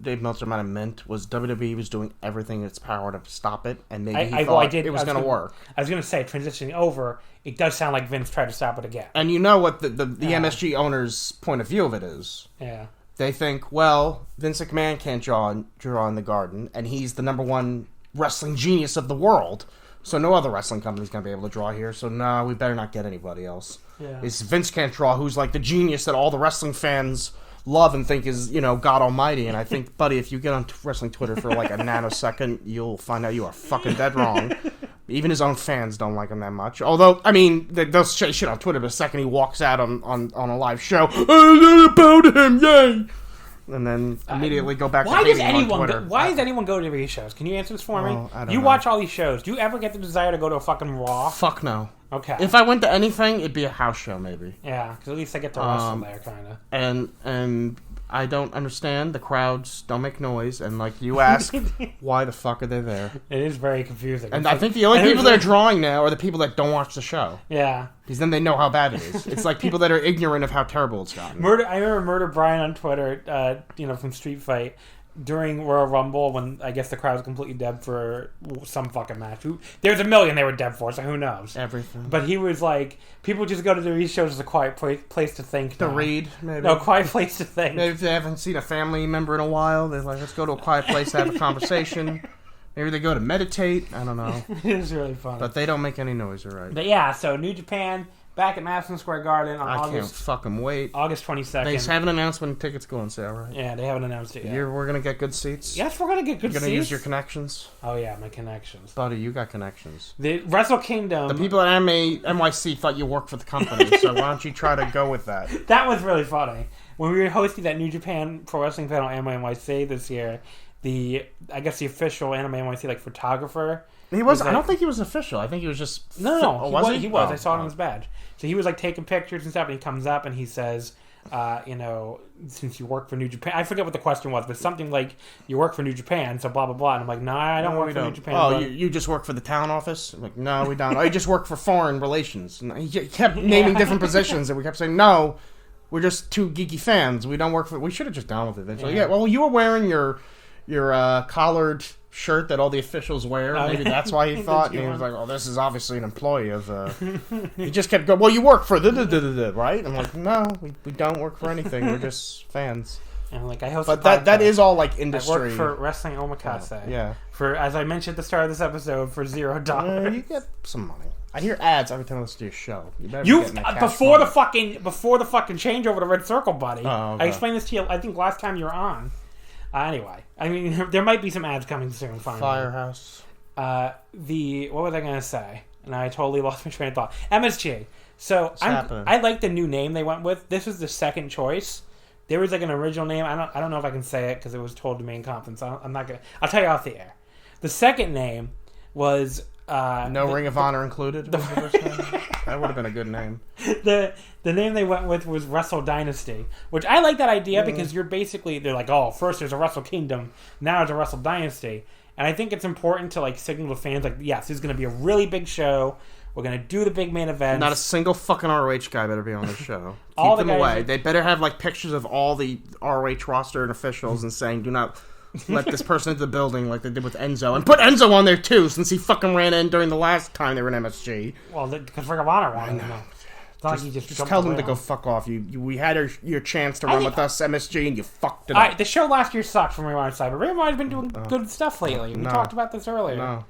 Dave Meltzer might have meant was WWE was doing everything in its power to stop it, and maybe he thought it was going to work. I was going to say, transitioning over, it does sound like Vince tried to stop it again. And you know what the MSG owner's point of view of it is? Yeah. They think, well, Vince McMahon can't draw in the Garden, and he's the number one wrestling genius of the world, so no other wrestling company's going to be able to draw here, so no, we better not get anybody else. Yeah. It's Vince can't draw, who's like the genius that all the wrestling fans love and think is, God almighty. And I think, buddy, if you get on wrestling Twitter for like a nanosecond, you'll find out you are fucking dead wrong. Even his own fans don't like him that much. Although, I mean, they'll say shit on Twitter, but the second he walks out on a live show, about him, yay! And then immediately go back to hating him on Twitter. Why does anyone go to these shows? Can you answer this for me? I don't you know. Watch all these shows. Do you ever get the desire to go to a fucking Raw? Fuck no. Okay. If I went to anything, it'd be a house show, maybe. Yeah, because at least I get to wrestle there, kind of. And I don't understand. The crowds don't make noise, and like you ask, why the fuck are they there? It is very confusing. And I think the only people they're drawing now are the people that don't watch the show. Yeah. Because then they know how bad it is. It's like people that are ignorant of how terrible it's gotten. I remember Murder Brian on Twitter, from Street Fight, during Royal Rumble when I guess the crowd was completely dead for some fucking match. There's a million they were dead for, so who knows? Everything. But he was like, people just go to these shows as a quiet place to think. To read, maybe. No, quiet place to think. Maybe if they haven't seen a family member in a while, they're like, let's go to a quiet place to have a conversation. Maybe they go to meditate. I don't know. It is really funny. But they don't make any noise, all right. But yeah, so New Japan, back at Madison Square Garden on I can't fucking wait. August 22nd. They haven't announced when tickets go on sale, right? Yeah, they haven't announced it yet. We're going to get good seats? Yes, we're going to get good seats. You're going to use your connections? Oh, yeah, my connections. Buddy, you got connections. The Wrestle Kingdom... The people at NYC thought you worked for the company, so why don't you try to go with that? That was really funny. When we were hosting that New Japan Pro Wrestling panel at Anime NYC this year, the official Anime NYC photographer... He was. I don't think he was official. I think he was just. No. He was. I saw it on his badge. So he was taking pictures and stuff. And he comes up and he says, since you work for New Japan, I forget what the question was, but something like you work for New Japan, so blah blah blah. And I'm like, no, I don't work for New Japan. Oh, you just work for the town office? I'm like, no, we don't. Oh, you just work for foreign relations. And he kept naming different positions, and we kept saying, no, we're just two geeky fans. We don't work for. We should have just gone with it eventually. Yeah. Well, you were wearing your collared shirt that all the officials wear. Maybe that's why he thought. And he was like, "Oh, this is obviously an employee of." He just kept going. Well, you work for right? I'm like, no, we don't work for anything. We're just fans. And I host. But that is all industry. I work for Wrestling Omakase. Yeah. For, as I mentioned at the start of this episode, for $0. You get some money. I hear ads every time I listen to your show. Before the fucking changeover to Red Circle, buddy. Oh, okay. I explained this to you. I think last time you were on. Anyway, I mean, there might be some ads coming soon. Finally. Firehouse. What was I going to say? And I totally lost my train of thought. MSG. So I like the new name they went with. This was the second choice. There was an original name. I don't know if I can say it because it was told to me in conference. I'm not gonna. I'll tell you off the air. The second name was Ring of Honor included. That would have been a good name. The name they went with was Wrestle Dynasty, which I like that idea because they're like, oh, first there's a Wrestle Kingdom, now there's a Wrestle Dynasty, and I think it's important to signal to fans yes, this is going to be a really big show. We're going to do the big main event. Not a single fucking ROH guy better be on the show. Keep them away. They better have pictures of all the ROH roster and officials and saying, do not let this person into the building like they did with Enzo. And put Enzo on there too, since he fucking ran in during the last time they were in MSG. Well, because Ring of Honor ran in. It's not just tell them to go fuck off. We had your chance to run with us, MSG, and you fucked it up. The show last year sucked from Ring of Honor's side, but Ring of Honor's been doing good stuff lately. We talked about this earlier. No.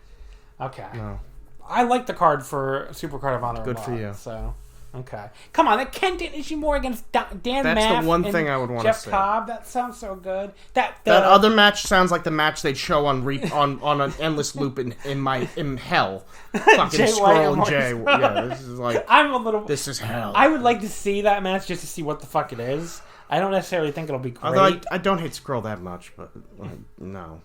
Okay. No. I like the card for Super Card of Honor. Good for you. So, okay. Come on, that Kenta Ishimori against Dan Maff. That's the one thing I would want to see. Jeff Cobb, that sounds so good. That other match sounds like the match they'd show on an endless loop in hell. Fucking Scroll and Jay. Yeah, this is this is hell. I would like to see that match just to see what the fuck it is. I don't necessarily think it'll be great. Although I don't hate Scroll that much, but no.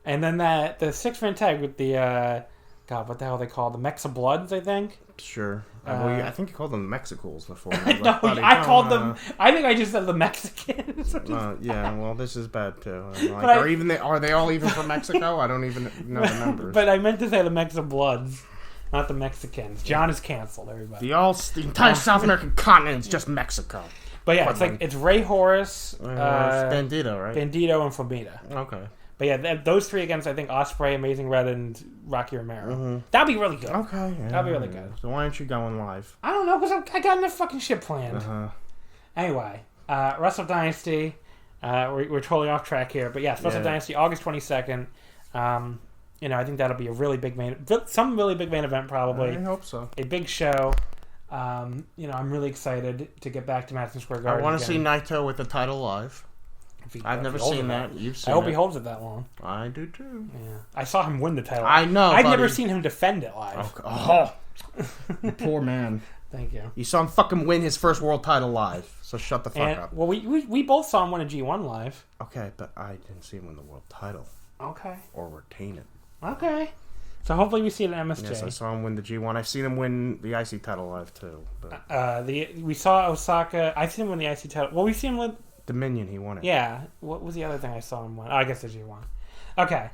And then the 6-man tag with the God, what the hell are they called? The Mexa Bloods, I think. Sure. I think you called them Mexicals before. I called them. I think I just said the Mexicans. Yeah, well, this is bad too. Are they all even from Mexico? I don't even know the numbers. But I meant to say the Mexa Bloods, not the Mexicans. John is canceled. Everybody. The entire South American continent is just Mexico. But yeah, it's Ray Horace, Bandito, right? Bandito and Flamita. Okay. But yeah, those three against, I think, Ospreay, Amazing Red, and Rocky Romero. Mm-hmm. That'd be really good. Okay. Yeah, that'd be really good. So why aren't you going live? I don't know, because I got enough fucking shit planned. Anyway, Wrestle Dynasty. We're totally off track here. But yes, Wrestle Dynasty, August 22nd. I think that'll be a really big some really big main event, probably. I hope so. A big show. I'm really excited to get back to Madison Square Garden. I want to see Naito with the title live. I've never seen that. You've seen it. I hope he holds it that long. I do too. Yeah, I saw him win the title. I know. I've never seen him defend it live. Oh. Poor man. Thank you. You saw him fucking win his first world title live. So shut the fuck up. Well, we both saw him win a G1 live. Okay, but I didn't see him win the world title. Okay. Or retain it. Okay. So hopefully we see it at MSJ. Yes, I saw him win the G1. I've seen him win the IC title live too. But. We saw Osaka. I've seen him win the IC title. Well, we've seen him win. Dominion, he won it. Yeah. What was the other thing I saw him win? Oh, I guess the G1. Okay.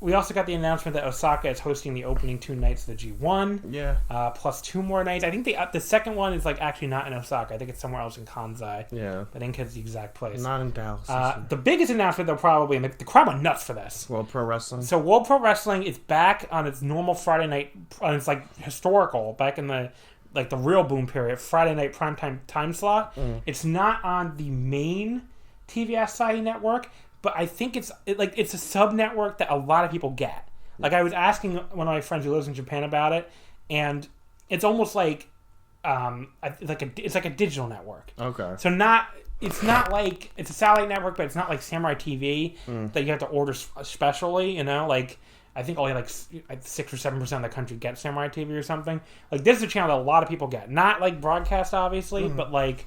We also got the announcement that Osaka is hosting the opening 2 nights of the G1. Yeah. Plus 2 more nights. I think the second one is actually not in Osaka. I think it's somewhere else in Kansai. Yeah. I think it's the exact place. Not in Dallas. The biggest announcement, though, probably, and the crowd went nuts for this. World Pro Wrestling. So World Pro Wrestling is back on its normal Friday night, on its historical, back in the real boom period, Friday night primetime time slot. It's not on the main TVS Saudi network, but I think it's a sub-network that a lot of people get. I was asking one of my friends who lives in Japan about it, and it's almost like it's like a digital network. Okay. So it's not like it's a satellite network, but it's not like Samurai TV that you have to order specially. You know, like I think only like 6 or 7% of the country gets Samurai TV or something. Like this is a channel that a lot of people get, not like broadcast obviously, but like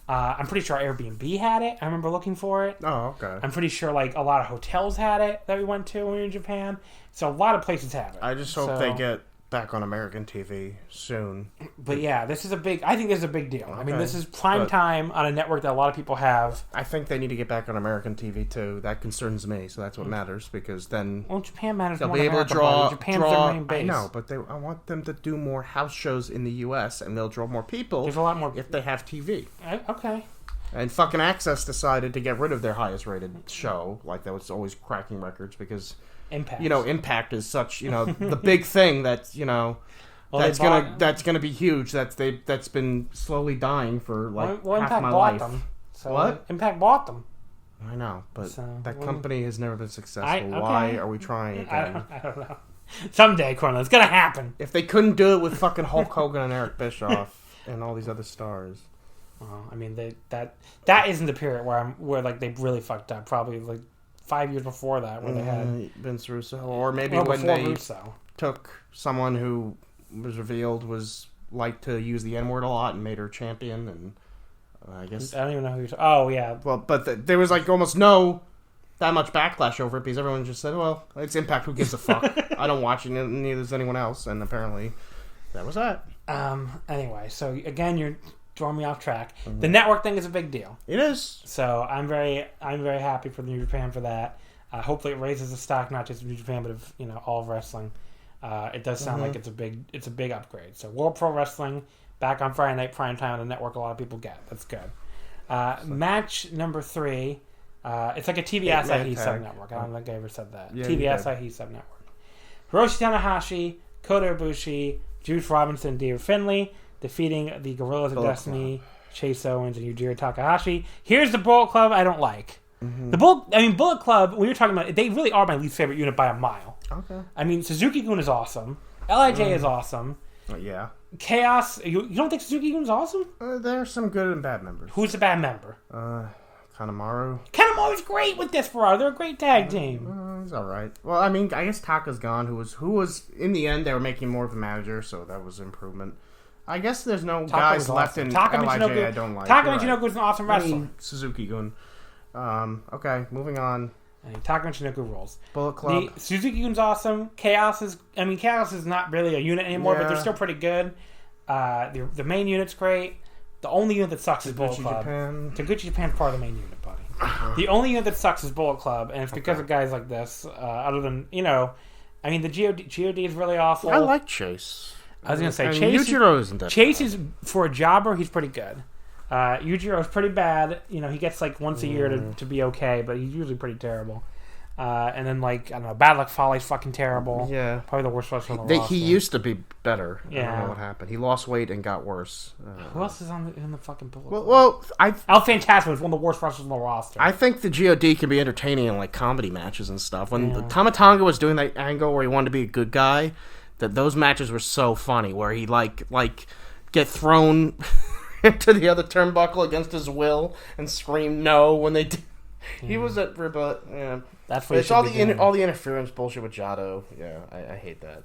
I'm pretty sure Airbnb had it. I remember looking for it. Oh, okay. I'm pretty sure like a lot of hotels had it that we went to when we were in Japan. So a lot of places have it. I just hope they get back on American TV soon. But yeah, I think this is a big deal. Okay. I mean, this is prime time on a network that a lot of people have. I think they need to get back on American TV too. That concerns me, so that's what matters, because then Japan matters. They'll more be able to draw. Japan's their main base. I know, but I want them to do more house shows in the U.S. and they'll draw more people. There's a lot more if they have TV. Okay. And fucking Access decided to get rid of their highest rated show, like that was always cracking records, because Impact. Impact is such, the big thing that's, that's gonna be huge. That's been slowly dying for like half Impact my bought life. Them. So what? Impact bought them. I know, but that company has never been successful. Why are we trying again? I don't know. Someday, Quinlan, it's gonna happen. If they couldn't do it with fucking Hulk Hogan and Eric Bischoff and all these other stars. Well, I mean, that isn't the period where like they really fucked up. Probably like 5 years before that, where they had Vince Russo, or maybe when they Russo took someone who was revealed was like to use the N-word a lot and made her champion, and I guess I don't even know who you're talking. Oh yeah, well, but there was like almost that much backlash over it because everyone just said, "Well, it's Impact. Who gives a fuck? I don't watch it. Neither does anyone else." And apparently, that was that. Anyway, so again, you're throwing me off track. Mm-hmm. The network thing is a big deal. It is. So I'm very happy for New Japan for that. Hopefully, it raises the stock not just of New Japan, but of all of wrestling. It does sound like it's a big upgrade. So World Pro Wrestling back on Friday night prime time on the network. A lot of people get. That's good. Match number 3. It's like a TBS Asahi sub network. I don't think I ever said that. Yeah, TBS Asahi sub network. Hiroshi Tanahashi, Kota Ibushi, Juice Robinson, David Finlay defeating the Gorillas of Destiny, Chase Owens, and Yujiro Takahashi. Here's the Bullet Club I don't like. Mm-hmm. Bullet Club, when you're talking about it, they really are my least favorite unit by a mile. Okay. I mean, Suzuki-gun is awesome. LIJ is awesome. Yeah. Chaos, you don't think Suzuki-gun is awesome? There are some good and bad members. Who's the bad member? Kanemaru. Kanemaru's great with Desperado. They're a great tag team. He's all right. Well, I mean, I guess Taka's gone, who was in the end, they were making more of a manager, so that was improvement. I guess there's no guys left in LIJ I don't like. Taka Michinoku is an awesome wrestler. Suzuki-gun. Okay, moving on. Taka Michinoku rules. Bullet Club. Suzuki-gun's awesome. Chaos is not really a unit anymore, but they're still pretty good. The main unit's great. The only unit that sucks is Bullet Club. Taguchi Japan's part of the main unit, buddy. The only unit that sucks is Bullet Club, and it's because of guys like this. Other than, I mean, the GOD is really awful. I like Chase. I was going to say, Chase is, for a jobber, he's pretty good. Yujiro's pretty bad. He gets like once a year to be okay, but he's usually pretty terrible. And then, I don't know, Bad Luck Folly's fucking terrible. Yeah. Probably the worst wrestler on the roster. He used to be better. Yeah. I don't know what happened. He lost weight and got worse. Who else is in the fucking Bullet? Well, El Phantasmo is one of the worst wrestlers on the roster. I think the GOD can be entertaining in, comedy matches and stuff. When Tama Tonga was doing that angle where he wanted to be a good guy, those matches were so funny, where he, get thrown into the other turnbuckle against his will and scream no when they did. He was at Rebut. Yeah. That's what it's all the interference bullshit with Jado. Yeah, I hate that.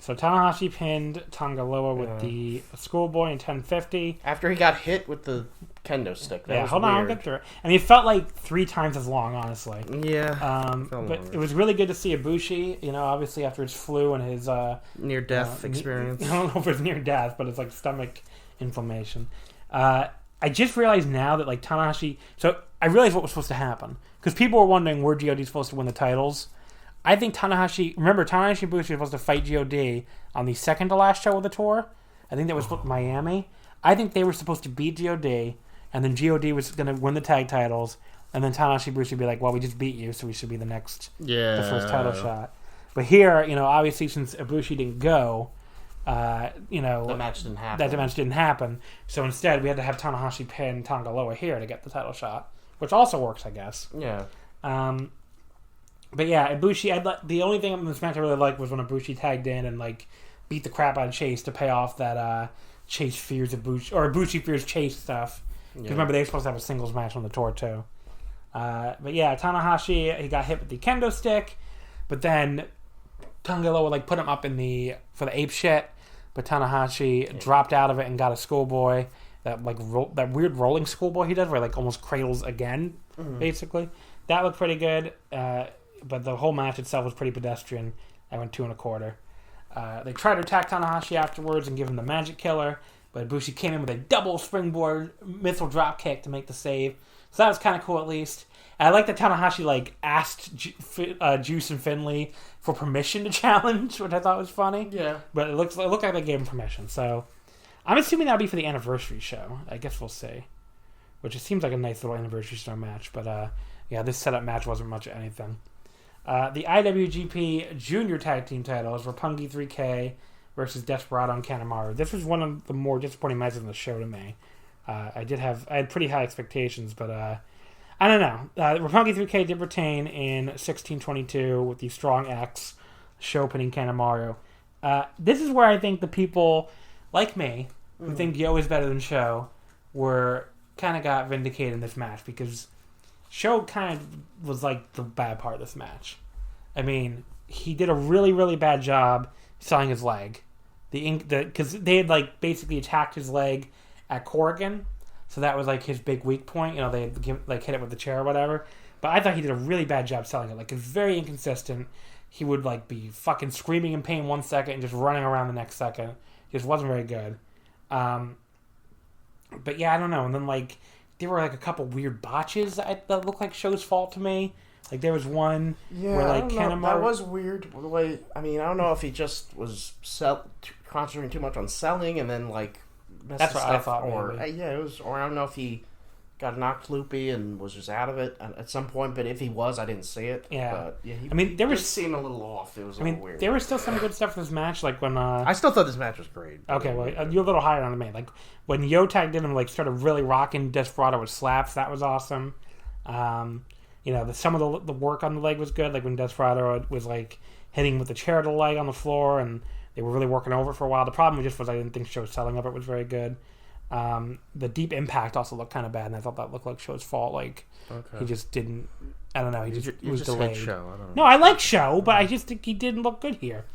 So Tanahashi pinned Tongaloa with the schoolboy in 1050. After he got hit with the kendo stick. That was hold weird. on, I'll get through it. I mean, it felt like 3 times as long, honestly. Yeah. But it was really good to see Ibushi, obviously after his flu and his near-death experience. I don't know if it's near-death, but it's stomach inflammation. I just realized now that Tanahashi... So I realized what was supposed to happen. Because people were wondering where GOD is supposed to win the titles. I think Tanahashi... Remember, Tanahashi and Ibushi were supposed to fight GOD on the second to last show of the tour. I think that was Miami. I think they were supposed to beat GOD, and then GOD was going to win the tag titles, and then Tanahashi and Ibushi would be like, well, we just beat you, so we should be the first title shot. But here, obviously since Ibushi didn't go... the match didn't happen. That match didn't happen. So instead, we had to have Tanahashi pin Tongaloa here to get the title shot, which also works, I guess. Yeah. But yeah, Ibushi. The only thing in this match I really liked was when Ibushi tagged in and beat the crap out of Chase to pay off that Chase fears Ibushi, or Ibushi fears Chase stuff. Because remember, they were supposed to have a singles match on the tour, too. But yeah, Tanahashi, he got hit with the kendo stick, but then Tanga Loa like put him up for the ape shit, but Tanahashi dropped out of it and got a schoolboy, that like that weird rolling schoolboy he does, where like almost cradles again, basically. That looked pretty good, but the whole match itself was pretty pedestrian. I went 2 1/4. They tried to attack Tanahashi afterwards and give him the magic killer, but Ibushi came in with a double springboard missile drop kick to make the save. So that was kind of cool, at least. And I like that Tanahashi like asked Juice and Finlay for permission to challenge, which I thought was funny. Yeah, but it looked like they gave him permission. So I'm assuming that'll be for the anniversary show. I guess we'll see. Which it seems like a nice little anniversary show match, but yeah, this setup match wasn't much of anything. The IWGP Junior Tag Team titles were Roppongi 3K versus Desperado and Kanemaru. This was one of the more disappointing matches on the show to me. I had pretty high expectations, but I don't know. Roppongi 3K did retain in 1622 with the Strong X, show pinning Kanemaru. This is where I think the people like me, who think Yo is better than Sho, kind of got vindicated in this match, because Sho kind of was like the bad part of this match. I mean, he did a really, really bad job selling his leg. Because they had like basically attacked his leg at Korakuen, so that was like his big weak point. You know, they hit it with the chair or whatever. But I thought he did a really bad job selling it. Like, it's very inconsistent. He would like be fucking screaming in pain 1 second and just running around the next second. It just wasn't very good. But yeah, I don't know. And then like there were like a couple weird botches that looked like Sho's fault to me. Like there was one where like Kanemaru... That was weird. The way, I mean, I don't know if he just was concentrating too much on selling and then like that's what I thought. Or yeah, it was. Or I don't know if he got knocked loopy and was just out of it at some point. But if he was, I didn't see it. Yeah, but, yeah. I mean, there was seemed a little off. It was a little weird. There was still some good stuff in this match. Like when I still thought this match was great. Okay, well, you're a little higher on me. Like when Yo tagged in and like started really rocking Desperado with slaps. That was awesome. You know, some of the work on the leg was good. Like when Desperado was like hitting with the chair to the leg on the floor, and they were really working over it for a while. The problem just was I didn't think Sho's selling of it was very good. The deep impact also looked kind of bad, and I thought that looked like Sho's fault. Like he just didn't. I don't know. He was delayed. Show. I don't know. No, I like Sho, but I just think he didn't look good here.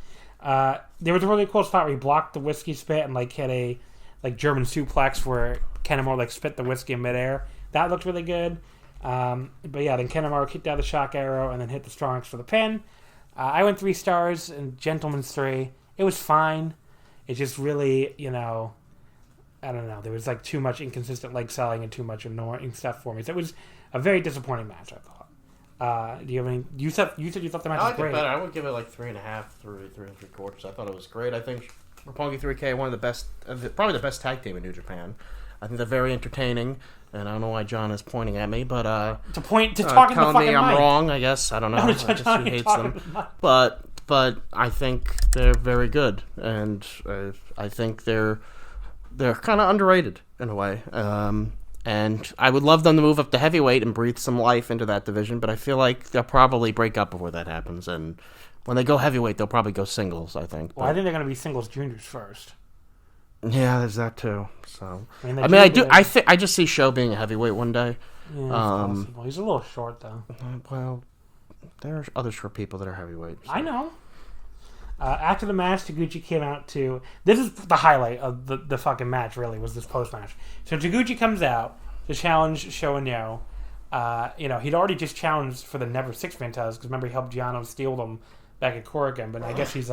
There was a really cool spot where he blocked the whiskey spit and like hit a like German suplex where Kanemaru like spit the whiskey in midair. That looked really good. But yeah, then Kanemaru kicked out the shock arrow and then hit the Strongest for the pin. I went 3 stars and Gentleman's 3. It was fine. It just really, you know, I don't know. There was like too much inconsistent leg selling and too much annoying stuff for me. So it was a very disappointing match, I thought. Do you have any? You said you thought the match was great. I would give it like 3.5 through 3 3/4. I thought it was great. I think Roppongi 3K one of the best, probably the best tag team in New Japan. I think they're very entertaining, and I don't know why John is pointing at me, but talk in the fucking me I'm mic. wrong. I guess I don't know. I guess he hates them, but I think they're very good, and I think they're kind of underrated in a way. And I would love them to move up to heavyweight and breathe some life into that division, but I feel like they'll probably break up before that happens. And when they go heavyweight, they'll probably go singles, I think. Well, I think they're going to be singles juniors first. Yeah, there's that too. So I just see Sho being a heavyweight one day. Yeah, possible. He's a little short though. Well, there are other short people that are heavyweight. So. I know. After the match, Taguchi came out to... This is the highlight of the fucking match, really, was this post-match. So Taguchi comes out to challenge Sho and Yo. You know, he'd already just challenged for the Never Six-Man titles, because remember, he helped Giano steal them back at Korakuen, but I guess he's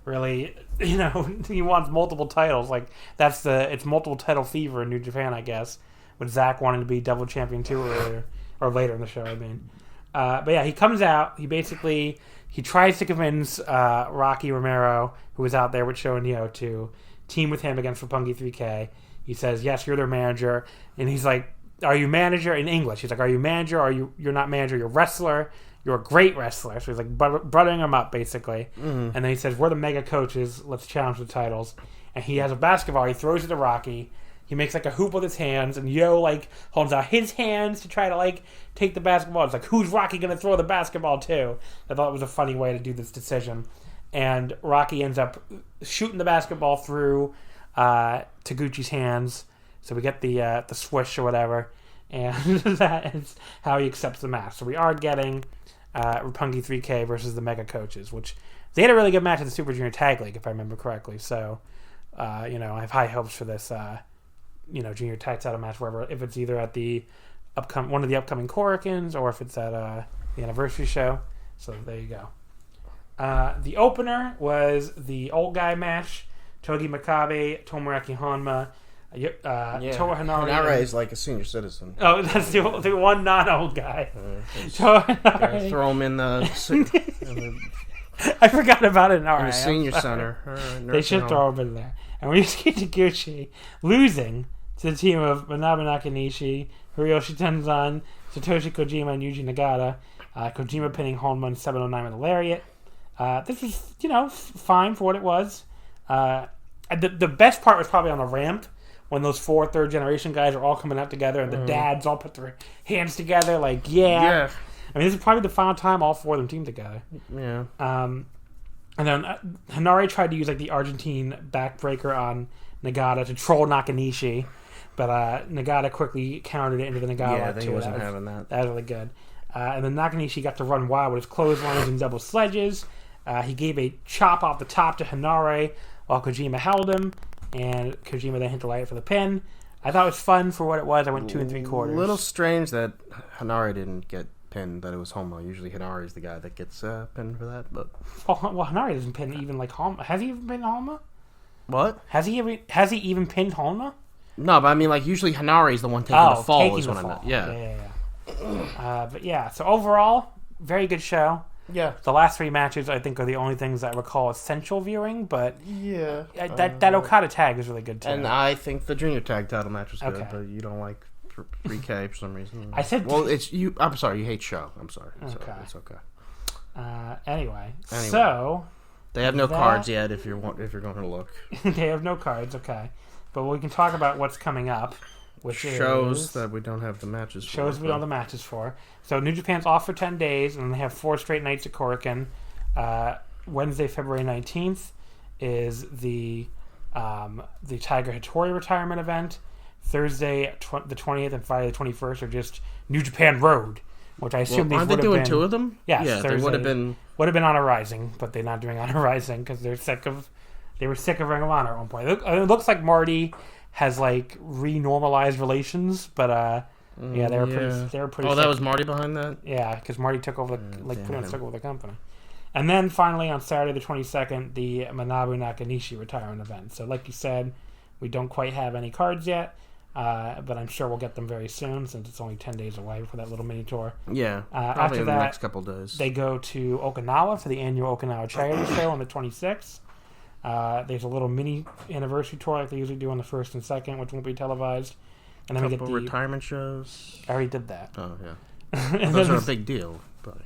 really... You know, he wants multiple titles. Like, it's multiple title fever in New Japan, I guess, with Zack wanting to be double champion too earlier, or later in the show, I mean. But yeah, he comes out, he tries to convince Rocky Romero, who was out there with Sho and Yo, to team with him against Roppongi 3K. He says, yes, you're their manager. And he's like, are you manager? In English, he's like, are you manager? Or you're not manager, you're wrestler. You're a great wrestler. So he's like buttering him up, basically. Mm-hmm. And then he says, we're the mega coaches. Let's challenge the titles. And he has a basketball. He throws it to Rocky. He makes like a hoop with his hands, and Yo like holds out his hands to try to like take the basketball. It's like, who's Rocky going to throw the basketball to? I thought it was a funny way to do this decision. And Rocky ends up shooting the basketball through Taguchi's hands. So we get the swish or whatever, and that is how he accepts the match. So we are getting Roppongi 3K versus the Mega Coaches, which they had a really good match in the Super Junior Tag League, if I remember correctly. So, I have high hopes for this, Junior Tag Title match, wherever, if it's either at the one of the upcoming Korakuens or if it's at the anniversary show. So there you go. The opener was the old guy match: Togi Makabe, Tomoaki Honma. Toa Hanare is like a senior citizen. Oh, that's the one non-old guy. Throw him in the I forgot about it in RA. In the senior center. They should throw him in there. And we see Taguchi losing to the team of Manabu Nakanishi, Hiroshi Tenzan, Satoshi Kojima, and Yuji Nagata. Kojima pinning Honma in 709 with a lariat. This was, fine for what it was. The best part was probably on the ramp, when those 4 third-generation guys are all coming out together and the dads all put their hands together, like, yeah. I mean, this is probably the final time all 4 of them team together. Yeah. And then Hanare tried to use, like, the Argentine backbreaker on Nagata to troll Nakanishi, but Nagata quickly countered it into the Nagata. Yeah, he wasn't having that. That was really good. And then Nakanishi got to run wild with his clotheslines and double sledges. He gave a chop off the top to Hanare while Kojima held him. And Kojima then hit the light for the pin. I thought it was fun for what it was. I went 2 3/4. A little strange that Hanare didn't get pinned, that it was Honma. Usually Hanare is the guy that gets pinned for that. But well, Hanare doesn't pin even like Honma. Has he even pinned Honma? What? Has he even pinned Honma? No, but I mean, like, usually Hanare is the one taking the fall. Is what I meant. Yeah. But yeah, so overall, very good show. Yeah. The last 3 matches, I think, are the only things that I recall essential viewing, but yeah, that Okada tag is really good, too. And I think the junior tag title match was good, but you don't like 3K for some reason. I said... Well, it's you. I'm sorry, you hate show. I'm sorry. Okay. So it's okay. Anyway, so... They have no cards yet if you're going to look. They have no cards, okay. But we can talk about what's coming up. Which shows that we don't have the matches for. Shows we don't have the matches for. So New Japan's off for 10 days, and they have 4 straight nights at Korakuen. Wednesday, February 19th is the Tiger Hattori retirement event. Thursday, the 20th, and Friday the 21st are just New Japan Road, which I assume aren't they doing 2 of them? Yes, yeah, Thursday they would have been Honor Rising, but they're not doing Honor Rising because they were sick of Ring of Honor at one point. It looks like Marty has like renormalized relations, but they were pretty. Oh, that was Marty behind that. Yeah, because Marty took over took over the company, and then finally on Saturday the 22nd, the Manabu Nakanishi retirement event. So, like you said, we don't quite have any cards yet, but I'm sure we'll get them very soon since it's only 10 days away for that little mini tour. Yeah, probably after in that, the next couple days. They go to Okinawa for the annual Okinawa Charity Show on the 26th. There's a little mini anniversary tour like they usually do on the 1st and 2nd, which won't be televised. And then we get the retirement shows. I already did that. Oh yeah, those are a big deal. But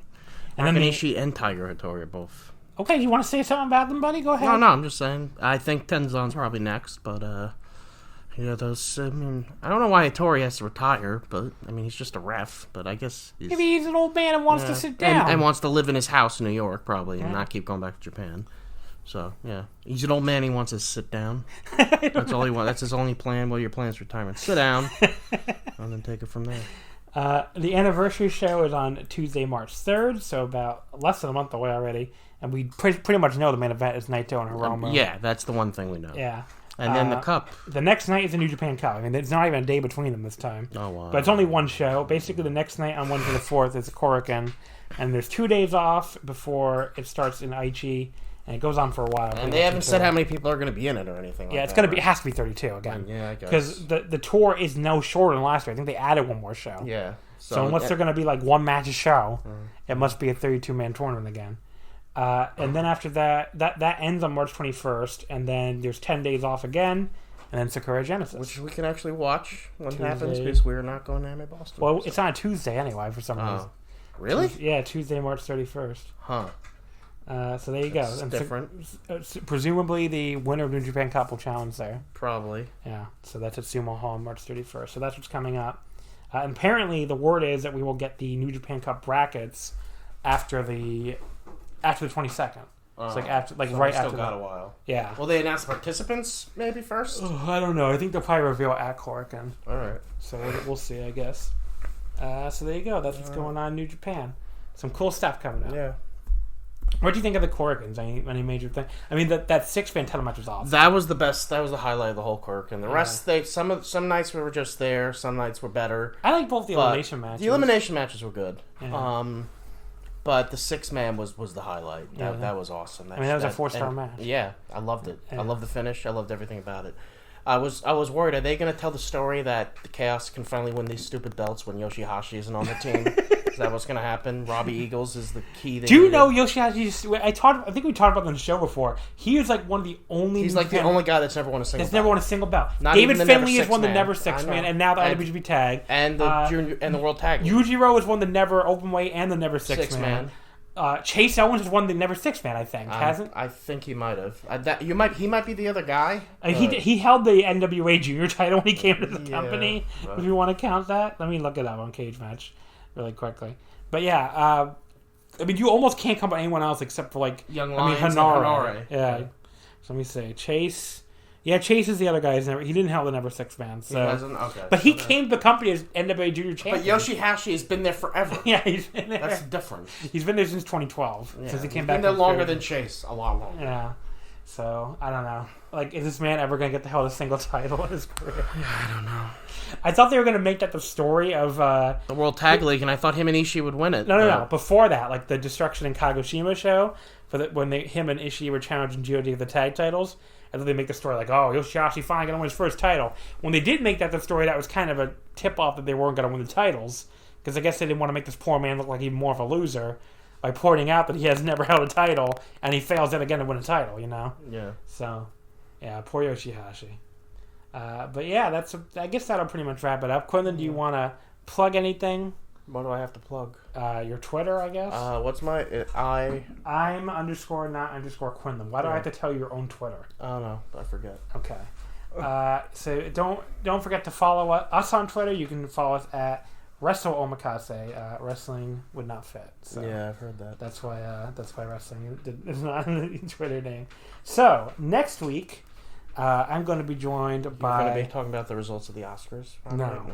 Nakanishi and Tiger Hattori are both. Okay, you want to say something about them, buddy? Go ahead. No, I'm just saying. I think Tenzan's probably next, but those. I mean, I don't know why Hattori has to retire, but I mean, he's just a ref. But I guess maybe he's an old man and wants to sit down and wants to live in his house in New York, probably, and not keep going back to Japan. So, yeah. He's an old man. He wants to sit down. That's all he wants. That's his only plan. Well, your plan's retirement. Sit down. And then take it from there. The anniversary show is on Tuesday, March 3rd, so about less than a month away already. And we pretty much know the main event is Naito and Hiromu. Yeah, that's the one thing we know. Yeah. And then the Cup. The next night is the New Japan Cup. I mean, it's not even a day between them this time. Oh, wow. But it's only one show. Basically, the next night on Wednesday the 4th is the Korakuen. And there's 2 days off before it starts in Aichi. And it goes on for a while. And they haven't said how many people are going to be in it or anything. Yeah, it's going to be. It has to be 32 again. Yeah, I guess. Because the tour is no shorter than last year. I think they added one more show. Yeah. So unless they're going to be like one match a show, it must be a 32-man tournament again. And then after that ends on March 21st, and then there's 10 days off again, and then Sakura Genesis, which we can actually watch when it happens because we're not going to Anime Boston. Well, it's on a Tuesday anyway for some reason. Really? Yeah, Tuesday, March 31st. Huh. So there you go. It's different. Presumably the winner of New Japan Cup will challenge there. Probably. Yeah. So that's at Sumo Hall on March 31st. So that's what's coming up. And apparently the word is that we will get the New Japan Cup brackets after the 22nd. It's like after, like so right still after. Got a while. Yeah. Will they announce participants maybe first? Oh, I don't know. I think they'll probably reveal at Korakuen. All right. So we'll see, I guess. So there you go. That's what's going on in New Japan. Some cool stuff coming up. Yeah. What do you think of the Korakuens? Any major thing? I mean, that 6-man title match was awesome. That was the best. That was the highlight of the whole Korakuen. The rest, some nights we were just there. Some nights were better. I like both the elimination matches. The elimination matches were good. Yeah. But the 6-man was the highlight. That was awesome. That was a 4-star match. Yeah, I loved it. Yeah. I loved the finish. I loved everything about it. I was worried. Are they going to tell the story that the Chaos can finally win these stupid belts when Yoshihashi isn't on the team? Is that what's going to happen? Robbie Eagles is the key. Do you know Yoshihashi's? I think we talked about it on the show before. He is like one of the only. He's like the only guy that's never won a single. Never won a single belt. Not David even the Finlay never is won the six-man. never 6-man, and now the IWGP tag. And the junior and the world tag. Yujiro has won the never open weight and the never 6-man. Chase Owens has won the never 6-man, I think. Hasn't? I think he might have. He might be the other guy. He held the NWA junior title when he came to the company. But... If you want to count that, let me look it up on Cage Match really quickly. But yeah, I mean, you almost can't come up with anyone else except for like Young Lions Hanare. Yeah. So let me see. Chase. Yeah, Chase is the other guy. He didn't have the never 6-man. So. He hasn't? Okay. But he came to the company as NWA Junior Champion. But Yoshihashi has been there forever. Yeah, he's been there. That's different. He's been there since 2012. Yeah. Since he came back. He's been there longer than Chase. A lot longer. Yeah. So, I don't know. Like, is this man ever going to get the hell of a single title in his career? Yeah, I don't know. I thought they were going to make that the story of... the World Tag League, and I thought him and Ishii would win it. No. Before that, like the Destruction in Kagoshima show, when him and Ishii were challenging GOD for the tag titles, and then they make the story like, oh, Yoshihashi finally going to win his first title. When they did make that the story, that was kind of a tip-off that they weren't going to win the titles, because I guess they didn't want to make this poor man look like even more of a loser by pointing out that he has never held a title, and he fails yet again to win a title, you know? Yeah. So, yeah, poor Yoshihashi. But yeah, I guess that'll pretty much wrap it up. Quinlan, do you want to plug anything? What do I have to plug? Your Twitter, I guess. What's my I'm _not_Quinlan. Why do I have to tell you your own Twitter? I don't know. I forget. Okay. So don't forget to follow us on Twitter. You can follow us at Wrestle Omakase. Wrestling would not fit. So yeah, I've heard that. That's why wrestling is not in the Twitter name. So next week, I'm going to be joined by. You're going to be talking about the results of the Oscars. No.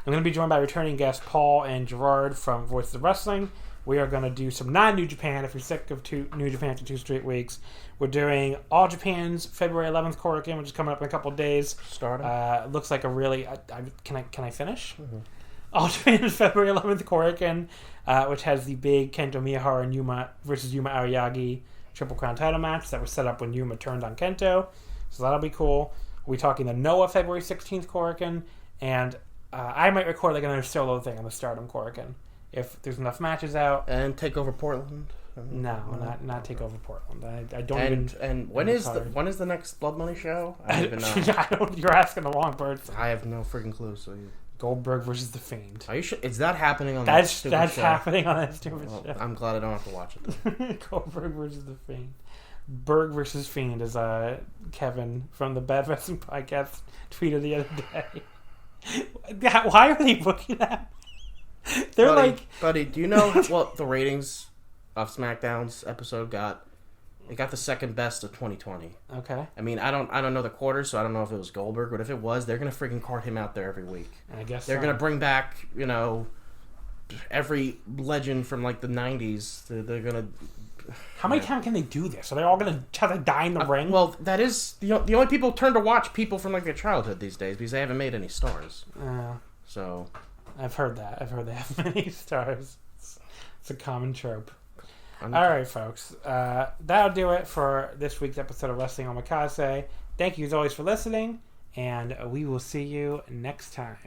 I'm going to be joined by returning guests Paul and Gerard from Voices of Wrestling. We are going to do some non-New Japan. If you're sick of New Japan for 2 straight weeks, we're doing All Japan's February 11th Korakuen, which is coming up in a couple of days. Starting. Looks like a really. Can I finish? Mm-hmm. All Japan's February 11th Korakuen, which has the big Kento Miyahara and Yuma versus Yuma Aoyagi Triple Crown title match that was set up when Yuma turned on Kento. So that'll be cool. We'll be talking the Noah February 16th Korakuen, and I might record like another solo thing on the Stardom Korakuen if there's enough matches out. And take over Portland. No, not take over Portland. I don't And when is the next Blood Money show? I don't even know. You're asking the wrong person. I have no freaking clue. So Goldberg versus The Fiend. Are you sure? Is that happening on that stupid show? That's happening on that stupid show. I'm glad I don't have to watch it. Goldberg versus The Fiend. Berg versus Fiend, as Kevin from the Bad Wrestling Podcast tweeted the other day. Why are they booking that? They're buddy, do you know what the ratings of SmackDown's episode got? It got the second best of 2020. Okay. I mean, I don't know the quarters, so I don't know if it was Goldberg, but if it was, they're gonna freaking cart him out there every week. I guess they're gonna bring back, every legend from like the 90s. They're gonna. How many times can they do this? Are they all gonna try to die in the ring? Well, that is the only people turn to watch people from like their childhood these days because they haven't made any stars. So. I've heard that. I've heard they have many stars. It's a common trope. All right, folks. That'll do it for this week's episode of Wrestling Omakase. Thank you as always for listening, and we will see you next time.